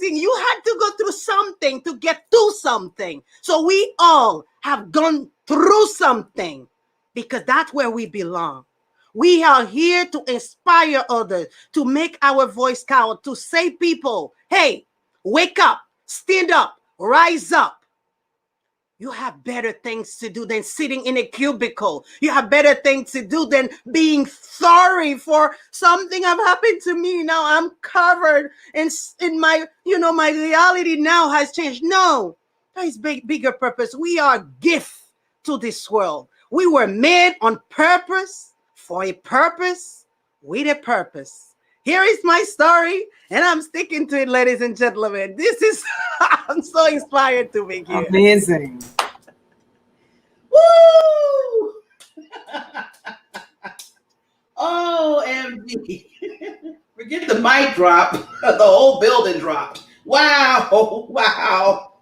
amazing. You had to go through something to get to something. So we all have gone through something because that's where we belong. We are here to inspire others, to make our voice count, to say people, hey, wake up, stand up, rise up. You have better things to do than sitting in a cubicle. You have better things to do than being sorry for something have happened to me. Now I'm covered in my, my reality now has changed. No, there is bigger purpose. We are gift to this world. We were made on purpose, for a purpose, with a purpose. Here is my story, and I'm sticking to it, ladies and gentlemen. This is, I'm so inspired to be here. Amazing. Woo! OMG. Forget the mic drop. The whole building dropped. Wow. Wow.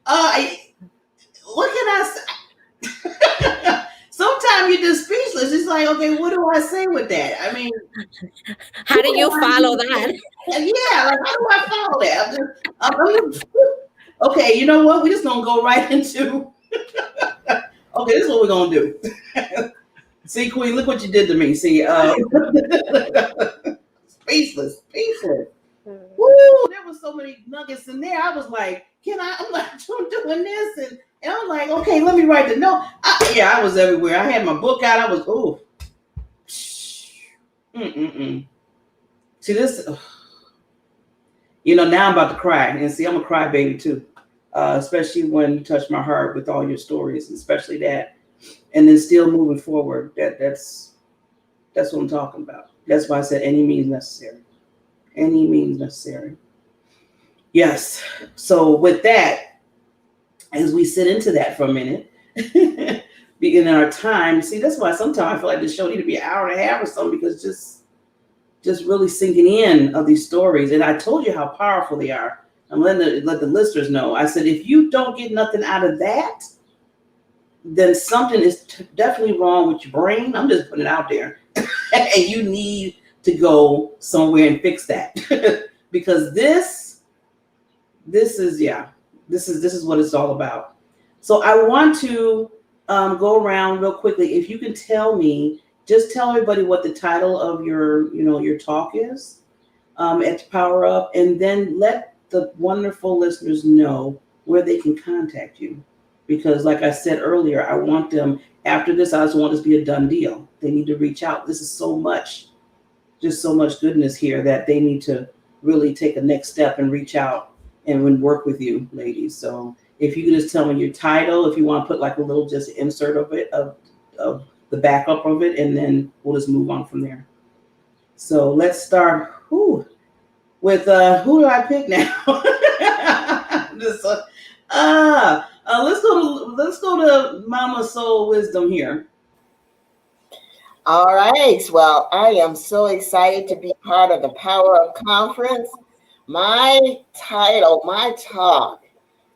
What can I say? Sometimes you're just speechless. It's like, okay, what do I say with that? I mean, how do you follow that? Yeah, like, how do I follow that? I'm just, okay, you know what? We're just gonna go right into. Okay, this is what we're gonna do. See, Queen, look what you did to me. See, speechless. Woo! There was so many nuggets in there. I was like, I'm like, I'm doing this, and I'm like, okay, let me write the note. I was everywhere. I had my book out. I was, ooh. See this. Now I'm about to cry, and see, I'm a crybaby too, especially when you touch my heart with all your stories, especially that, and then still moving forward. That's what I'm talking about. That's why I said any means necessary. Any means necessary. Yes. So with that, as we sit into that for a minute, in our time, see, that's why sometimes I feel like this show need to be an hour and a half or something, because just really sinking in of these stories. And I told you how powerful they are. I'm let the listeners know. I said, if you don't get nothing out of that, then something is definitely wrong with your brain. I'm just putting it out there. And you need to go somewhere and fix that. Because this is what it's all about. So I want to go around real quickly. If you can just tell everybody what the title of your talk is at Power Up, and then let the wonderful listeners know where they can contact you. Because like I said earlier, I want them, after this, I just want this to be a done deal. They need to reach out. This is so much goodness here that they need to really take a next step and reach out and work with you, ladies. So if you could just tell me your title, if you want to put like a little just insert of it, of the backup of it, and then we'll just move on from there. So let's start with who do I pick now? Let's go to Mama Soul Wisdom here. All right. Well, I am so excited to be part of the Power Up Conference. My talk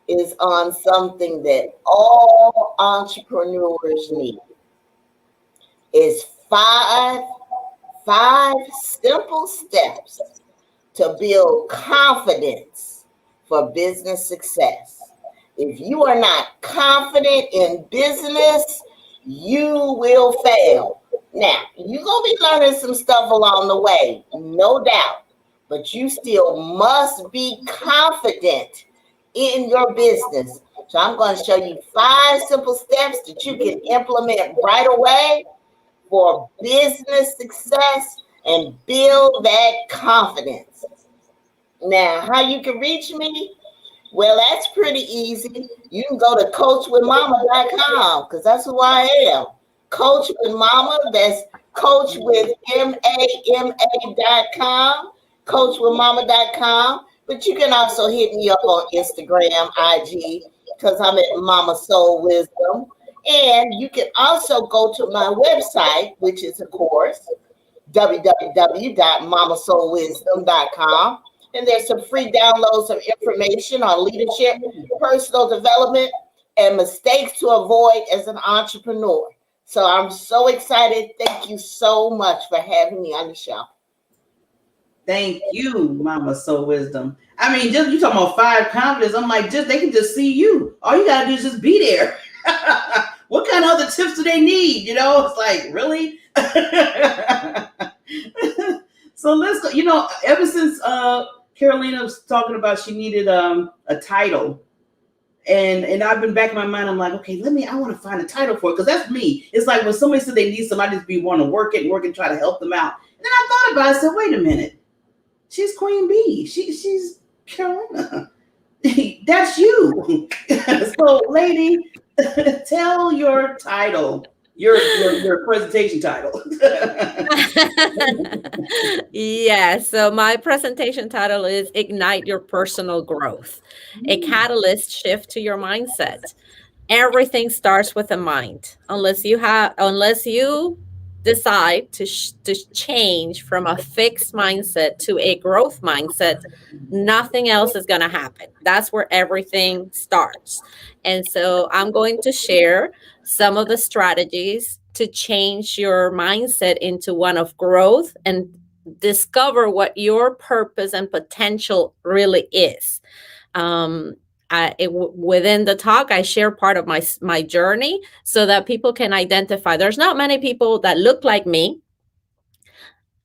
is on something that all entrepreneurs need. Is five simple steps to build confidence for business success. If you are not confident in business, you will fail. Now, you're going to be learning some stuff along the way, no doubt, but you still must be confident in your business. So I'm going to show you 5 simple steps that you can implement right away for business success and build that confidence. Now, how you can reach me? Well, that's pretty easy. You can go to coachwithmama.com, because that's who I am. Coach with Mama, that's coach with MAMA.com, coachwithmama.com. But you can also hit me up on Instagram, IG, because I'm at Mama Soul Wisdom. And you can also go to my website, which is, of course, www.mamasoulwisdom.com. And there's some free downloads of information on leadership, personal development, and mistakes to avoid as an entrepreneur. So I'm so excited. Thank you so much for having me on the show. Thank you, Mama Soul Wisdom. I mean, just you talking about 5 confidence. I'm like, just they can just see you. All you gotta do is just be there. What kind of other tips do they need? You know, it's like, really? So let's go. You know, ever since Carolina was talking about she needed a title, and I've been back in my mind, I'm like, okay, I want to find a title for it, because that's me. It's like when somebody said they need somebody, just be want to work and try to help them out. And then I thought about it, I said, wait a minute. She's Queen Bee. She's Carolina. That's you. So, lady, tell your title, your presentation title. Yeah, so my presentation title is Ignite Your Personal Growth, a catalyst shift to your mindset. Everything starts with a mind. Unless you decide to change from a fixed mindset to a growth mindset, nothing else is going to happen. That's where everything starts. And so I'm going to share some of the strategies to change your mindset into one of growth and discover what your purpose and potential really is. Within the talk, I share part of my journey so that people can identify. There's not many people that look like me,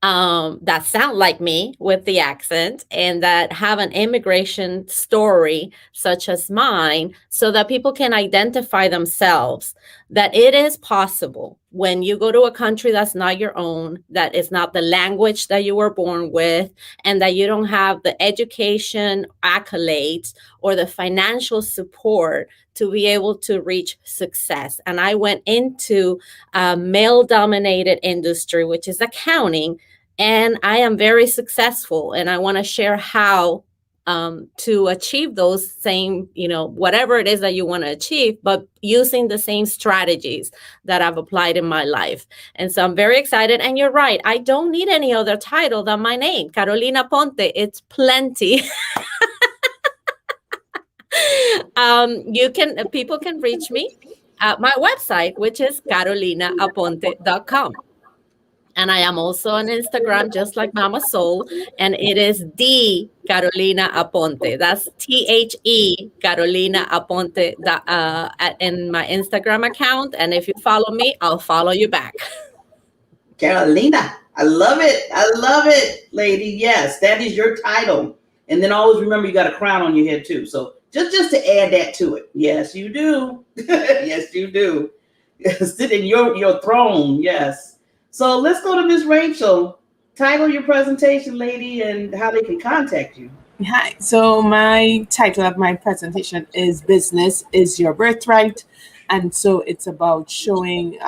that sound like me with the accent, and that have an immigration story such as mine, so that people can identify themselves, that it is possible when you go to a country that's not your own, that is not the language that you were born with, and that you don't have the education accolades or the financial support to be able to reach success. And I went into a male-dominated industry, which is accounting, and I am very successful. And I want to share how to achieve those same, whatever it is that you want to achieve, but using the same strategies that I've applied in my life. And so I'm very excited. And you're right, I don't need any other title than my name, Carolina Ponte. It's plenty. People can reach me at my website, which is carolinaaponte.com. And I am also on Instagram, just like Mama Soul, and it is the Carolina Aponte. That's THE Carolina Aponte in my Instagram account. And if you follow me, I'll follow you back. Carolina, I love it. I love it, lady. Yes, that is your title. And then always remember you got a crown on your head too. So just to add that to it. Yes, you do. Yes, you do. Sit in your throne. Yes. So let's go to Miss Rachel. Title your presentation, lady, and how they can contact you. Hi. So my title of my presentation is Business is Your Birthright. And so it's about showing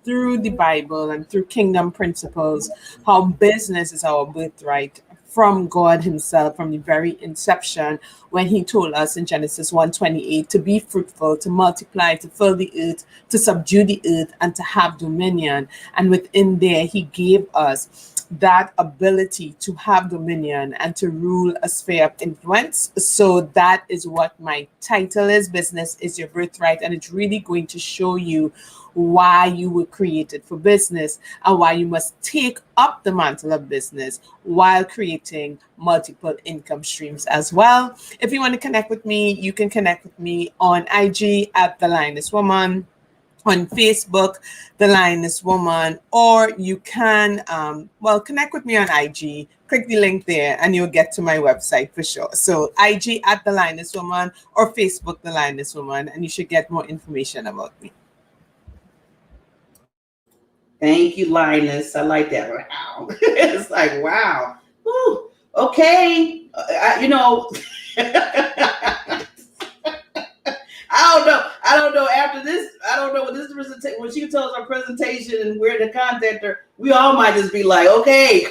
through the Bible and through kingdom principles how business is our birthright from God himself, from the very inception, when he told us in Genesis 1:28 to be fruitful, to multiply, to fill the earth, to subdue the earth, and to have dominion. And within there, he gave us that ability to have dominion and to rule a sphere of influence. So that is what my title is, Business is Your Birthright. And it's really going to show you why you were created for business and why you must take up the mantle of business while creating multiple income streams as well. If you want to connect with me, you can connect with me on IG at The Lioness Woman, on Facebook, The Lioness Woman, or you can, connect with me on IG. Click the link there and you'll get to my website for sure. So IG at The Lioness Woman or Facebook, The Lioness Woman, and you should get more information about me. Thank you, Linus. I like that. Wow. It's like, wow. Woo. Okay. I don't know. After this, I don't know what this presentation, when she tells our presentation and where to contact her, we all might just be like, okay.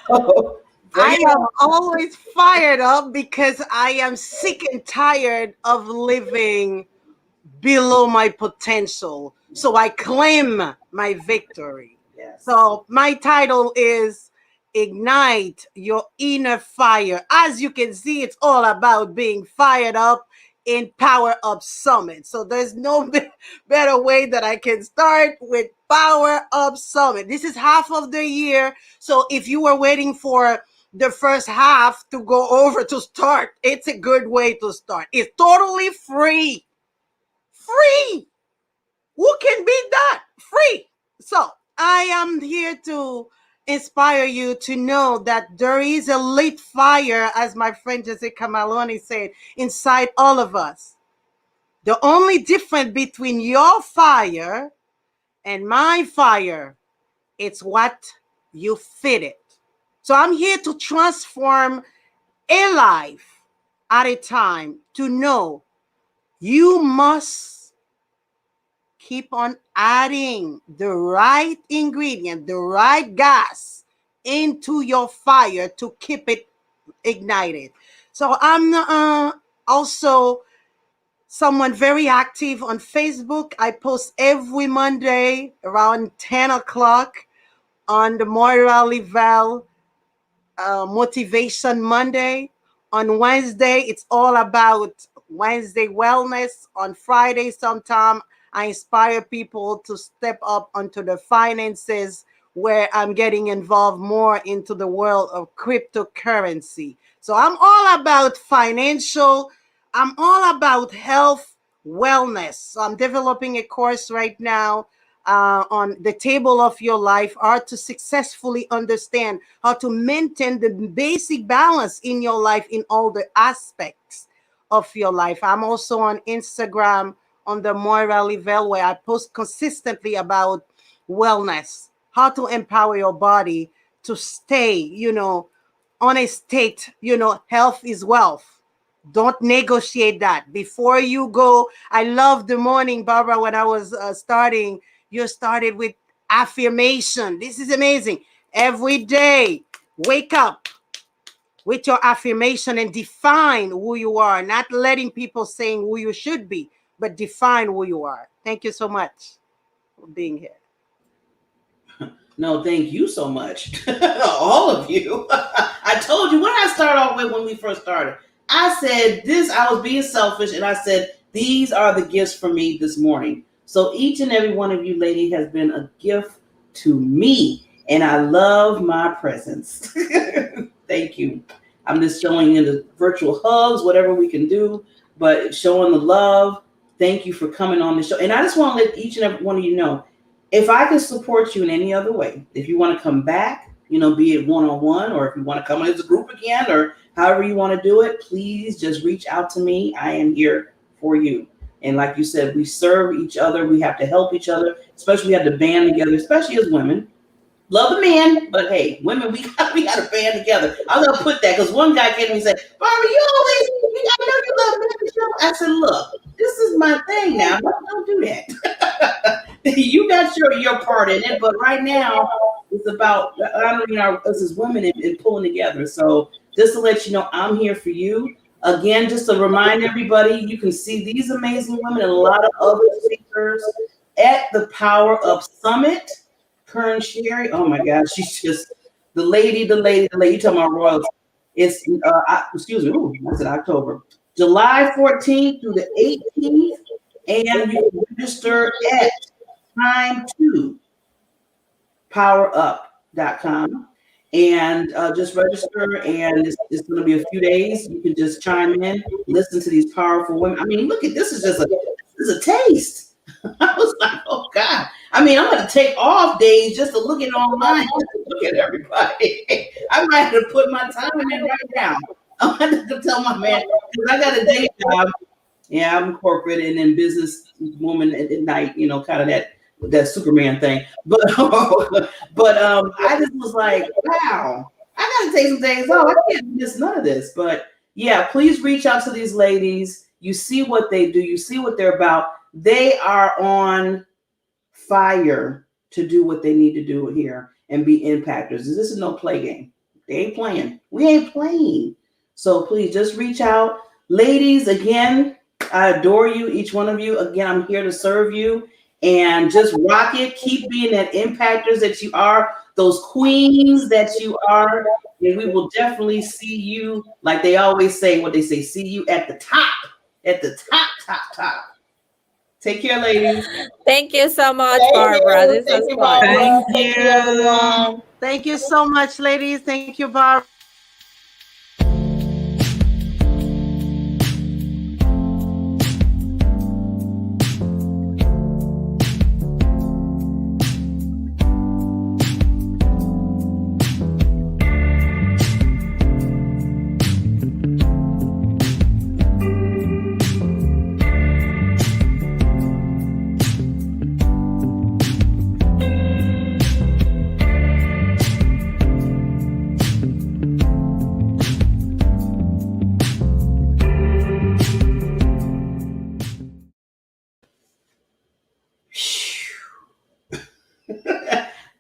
So, I am always fired up because I am sick and tired of living below my potential. So I claim my victory. Yes. So my title is Ignite Your Inner Fire. As you can see, it's all about being fired up in Power Up Summit. So there's no better way that I can start with Power Up Summit. This is half of the year. So if you were waiting for the first half to go over to start, it's a good way to start. It's totally free. Free. Who can beat that? Free. So I am here to inspire you to know that there is a lit fire, as my friend Jessica Maloney said, inside all of us. The only difference between your fire and my fire, it's what you feed it. So I'm here to transform a life at a time, to know you must keep on adding the right ingredient, the right gas into your fire to keep it ignited. So I'm also someone very active on Facebook. I post every Monday around 10 o'clock on the Moira Livell Motivation Monday. On Wednesday, it's all about Wednesday wellness. On Friday, sometime I inspire people to step up onto the finances, where I'm getting involved more into the world of cryptocurrency. So I'm all about financial, I'm all about health, wellness. So I'm developing a course right now on the table of your life, are to successfully understand how to maintain the basic balance in your life in all the aspects of your life. I'm also on Instagram on the Moira Livell, where I post consistently about wellness, how to empower your body to stay, on a state, health is wealth. Don't negotiate that before you go. I love the morning, Barbara, when I was starting, you started with affirmation. This is amazing. Every day, wake up with your affirmation and define who you are, not letting people saying who you should be, but define who you are. Thank you so much for being here. No, thank you so much. All of you. I told you, what did I start off with when we first started? I said this, I was being selfish, and I said, these are the gifts for me this morning. So each and every one of you ladies has been a gift to me, and I love my presence. Thank you. I'm just showing you the virtual hugs, whatever we can do, but showing the love. Thank you for coming on the show. And I just want to let each and every one of you know, if I can support you in any other way, if you want to come back, be it one-on-one, or if you want to come as a group again, or however you want to do it, please just reach out to me. I am here for you. And like you said, we serve each other. We have to help each other, especially we have to band together, especially as women. Love the men, but hey, women, we got to band together. I'm going to put that because one guy came to me and said, Barbara, I know you love men. I said, look, this is my thing now. Don't do that. You got your part in it, but right now it's about honoring us as women and pulling together. So just to let you know, I'm here for you. Again, just to remind everybody, you can see these amazing women and a lot of other speakers at the Power Up Summit. Kern Sherry, oh my God, she's just the lady. You talking about royalty? It's that's in October, July 14th through the 18th, and you can register at time2powerup.com and just register. And it's going to be a few days. You can just chime in, listen to these powerful women. I mean, look at this. This is a taste. I was like, oh God. I mean, I'm going to take off days just to look at online, look at everybody. I might have to put my time in right now. I'm going to have to tell my man, because I got a day job. Yeah, I'm corporate and then business woman at night, kind of that Superman thing. But I just was like, wow, I got to take some days off. I can't miss none of this. But yeah, please reach out to these ladies. You see what they do. You see what they're about. They are on fire to do what they need to do here and be impactors. This is no play game. They ain't playing. We ain't playing. So please just reach out. Ladies, again, I adore you, each one of you. Again, I'm here to serve you. and just rock it. Keep being that impactors that you are, those queens that you are. And we will definitely see you, like they always say, what they say, see you at the top, top. Take care, ladies. Thank you so much, Thank Barbara. you. This Thank was you, fun. Barbara. Thank you, everyone. Thank you so much, ladies. Thank you, Barbara.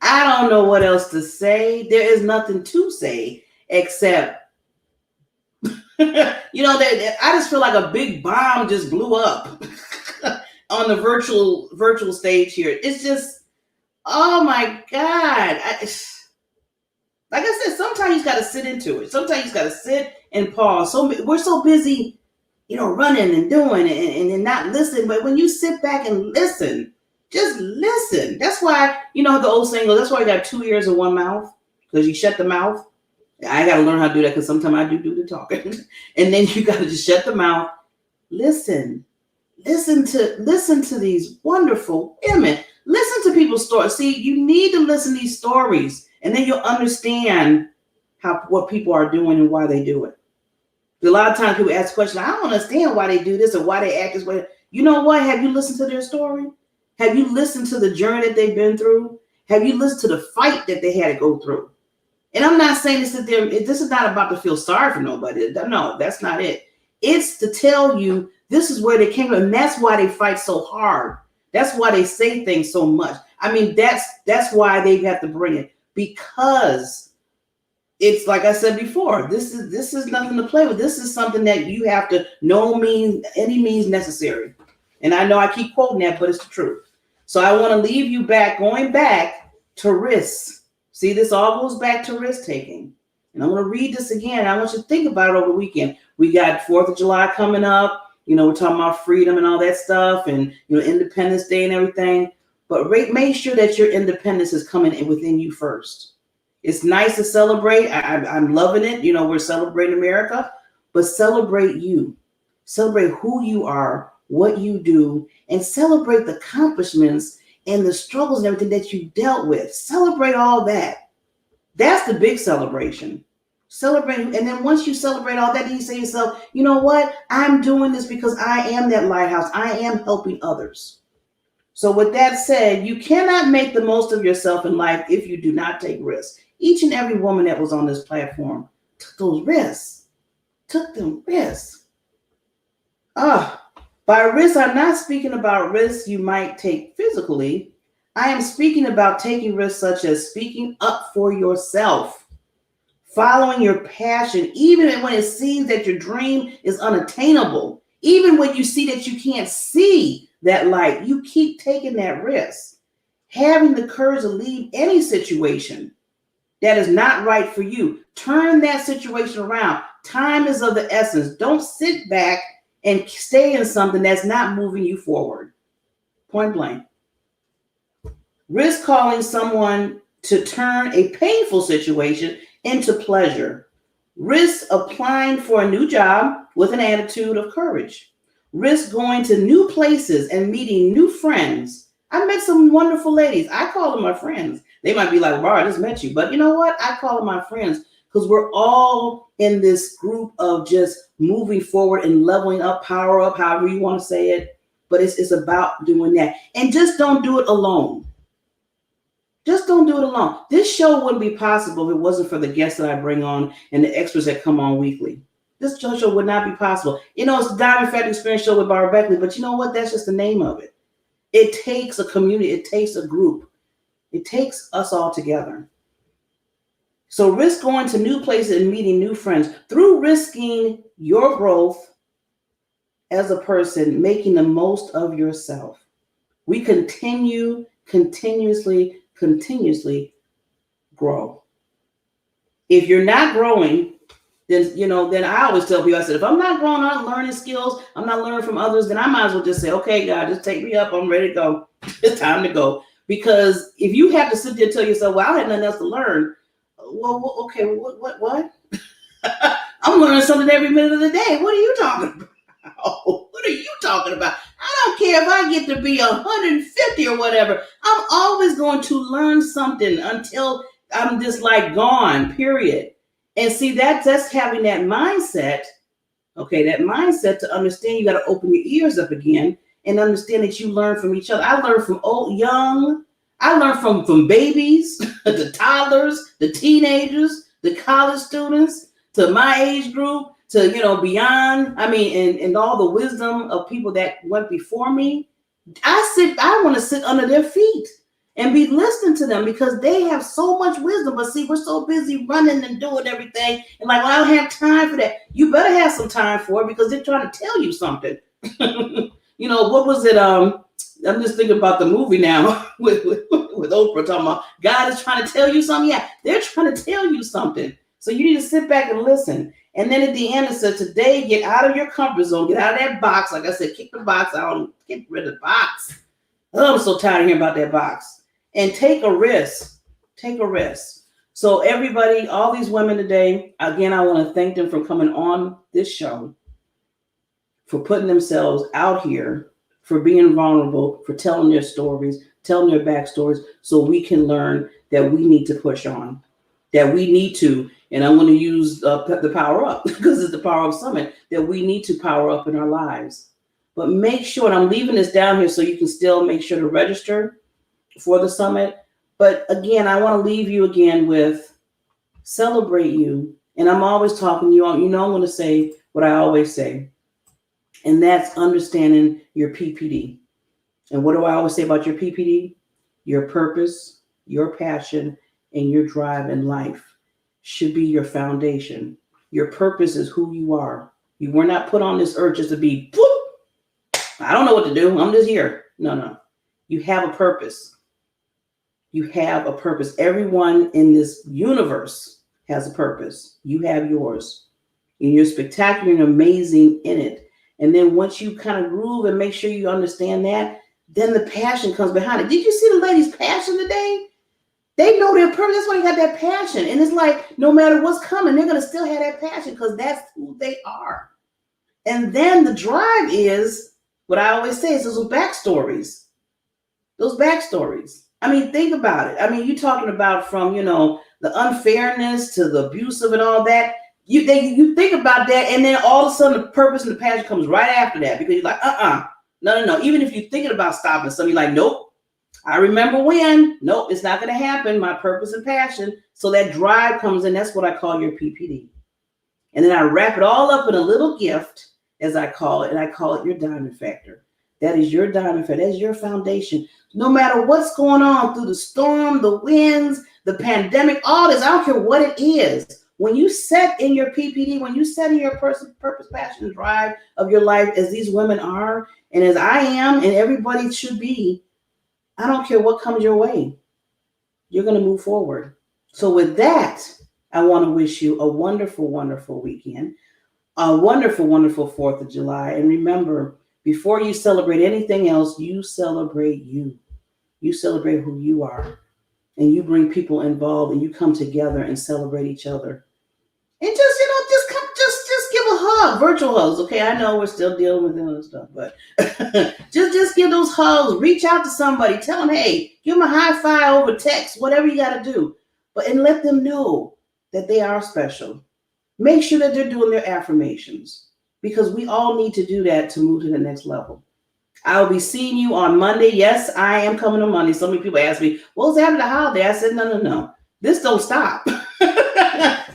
I don't know what else to say. There is nothing to say except, I just feel like a big bomb just blew up on the virtual stage here. It's just, oh my God. Like I said, sometimes you got to sit into it. Sometimes you got to sit and pause. So we're so busy, running and doing and not listening. But when you sit back and listen, just listen. That's why, the old saying goes, that's why you got 2 ears and 1 mouth, because you shut the mouth. I got to learn how to do that because sometimes I do the talking. And then you got to just shut the mouth. Listen to these wonderful women. Listen to people's stories. See, you need to listen to these stories, and then you'll understand what people are doing and why they do it. A lot of times people ask questions, I don't understand why they do this or why they act this way. You know what? Have you listened to their story? Have you listened to the journey that they've been through? Have you listened to the fight that they had to go through? And I'm not saying this is not about to feel sorry for nobody. No, that's not it. It's to tell you this is where they came from, and that's why they fight so hard. That's why they say things so much. I mean, that's why they have to bring it, because it's like I said before, this is nothing to play with. This is something that you have to any means necessary. And I know I keep quoting that, but it's the truth. So I want to leave you going back to risk. See, this all goes back to risk taking. And I'm going to read this again. I want you to think about it over the weekend. We got 4th of July coming up. We're talking about freedom and all that stuff, and Independence Day and everything. But make sure that your independence is coming in within you first. It's nice to celebrate. I'm loving it. We're celebrating America, but celebrate you. Celebrate who you are, what you do, and celebrate the accomplishments and the struggles and everything that you dealt with. Celebrate all that. That's the big celebration. Celebrate. And then once you celebrate all that, you say to yourself, you know what? I'm doing this because I am that lighthouse. I am helping others. So with that said, you cannot make the most of yourself in life if you do not take risks. Each and every woman that was on this platform took those risks. Took them risks. By risk, I'm not speaking about risks you might take physically. I am speaking about taking risks such as speaking up for yourself, following your passion, even when it seems that your dream is unattainable, even when you see that you can't see that light, you keep taking that risk. Having the courage to leave any situation that is not right for you. Turn that situation around. Time is of the essence. Don't sit back and stay in something that's not moving you forward. Point blank. Risk calling someone to turn a painful situation into pleasure. Risk applying for a new job with an attitude of courage. Risk going to new places and meeting new friends. I met some wonderful ladies. I call them my friends. They might be like, wow, I just met you. But you know what? I call them my friends because we're all in this group of just moving forward and leveling up, power up, however you want to say it. But it's about doing that. And just don't do it alone. Just don't do it alone. This show wouldn't be possible if it wasn't for the guests that I bring on and the extras that come on weekly. This show would not be possible. It's the Diamond Factory Experience Show with Barbara Beckley, but you know what? That's just the name of it. It takes a community. It takes a group. It takes us all together. So risk going to new places and meeting new friends. Through risking your growth as a person, making the most of yourself. We continuously grow. If you're not growing, then I always tell people, I said, if I'm not growing, I'm not learning skills, I'm not learning from others, then I might as well just say, okay, God, just take me up. I'm ready to go. It's time to go. Because if you have to sit there and tell yourself, well, I had nothing else to learn. Well, okay, what? I'm learning something every minute of the day. What are you talking about? What are you talking about? I don't care if I get to be 150 or whatever. I'm always going to learn something until I'm just like gone, period. And see, that's having that mindset, okay, that mindset to understand you got to open your ears up again and understand that you learn from each other. I learned from old, young. I learned from babies, the toddlers, the teenagers, the college students, to my age group, to, beyond. I mean, and all the wisdom of people that went before me. I want to sit under their feet and be listening to them because they have so much wisdom. But see, we're so busy running and doing everything. And like, well, I don't have time for that. You better have some time for it because they're trying to tell you something. What was it? I'm just thinking about the movie now with Oprah talking about God is trying to tell you something. Yeah, they're trying to tell you something. So you need to sit back and listen. And then at the end, it said, today, get out of your comfort zone. Get out of that box. Like I said, kick the box out. Get rid of the box. Oh, I'm so tired of hearing about that box. And take a risk. Take a risk. So everybody, all these women today, again, I want to thank them for coming on this show, for putting themselves out here, for being vulnerable, for telling their stories, telling their backstories, so we can learn that we need to push on, that we need to, and I'm going to use the power up because it's the Power Up Summit, that we need to power up in our lives. But make sure, and I'm leaving this down here so you can still make sure to register for the summit. But again, I want to leave you again with celebrate you. And I'm always talking to you. I'm going to say what I always say. And that's understanding your PPD. And what do I always say about your PPD? Your purpose, your passion, and your drive in life should be your foundation. Your purpose is who you are. You were not put on this earth just to be, whoop, I don't know what to do. I'm just here. No. You have a purpose. You have a purpose. Everyone in this universe has a purpose. You have yours. And you're spectacular and amazing in it. And then once you kind of groove and make sure you understand that, then the passion comes behind it. Did you see the lady's passion today? They know their purpose. That's why they got that passion. And it's like, no matter what's coming, they're going to still have that passion because that's who they are. And then the drive is, what I always say, is those backstories. Those backstories. I mean, think about it. I mean, you're talking about from, the unfairness to the abuse of it, all that. You think about that, and then all of a sudden the purpose and the passion comes right after that because you're like, no. Even if you're thinking about stopping something, you're like, nope. I remember when. Nope, it's not going to happen. My purpose and passion. So that drive comes in. That's what I call your PPD. And then I wrap it all up in a little gift, as I call it, and I call it your diamond factor. That is your diamond factor. That's your foundation. No matter what's going on through the storm, the winds, the pandemic, all this, I don't care what it is. When you set in your PPD, when you set in your purpose, passion, and drive of your life, as these women are, and as I am, and everybody should be, I don't care what comes your way. You're going to move forward. So with that, I want to wish you a wonderful, wonderful weekend, a wonderful, wonderful 4th of July. And remember, before you celebrate anything else, you celebrate you. You celebrate who you are. And you bring people involved and you come together and celebrate each other. And just give a hug, virtual hugs. Okay, I know we're still dealing with other stuff, but just give those hugs. Reach out to somebody. Tell them, hey, give them a high five over text, whatever you got to do. And let them know that they are special. Make sure that they're doing their affirmations because we all need to do that to move to the next level. I'll be seeing you on Monday. Yes, I am coming on Monday. So many people ask me, what's after the holiday? I said, no. This don't stop.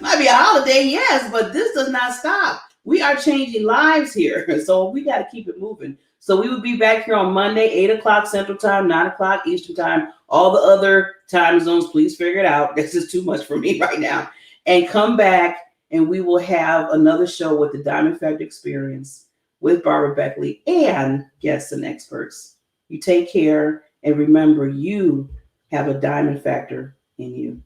Might be a holiday, yes, but this does not stop. We are changing lives here. So we got to keep it moving. So we will be back here on Monday, 8 o'clock Central Time, 9 o'clock Eastern Time. All the other time zones, please figure it out. This is too much for me right now. And come back and we will have another show with the Diamond Factor Experience with Barbara Beckley and guests and experts. You take care, and remember, you have a diamond factor in you.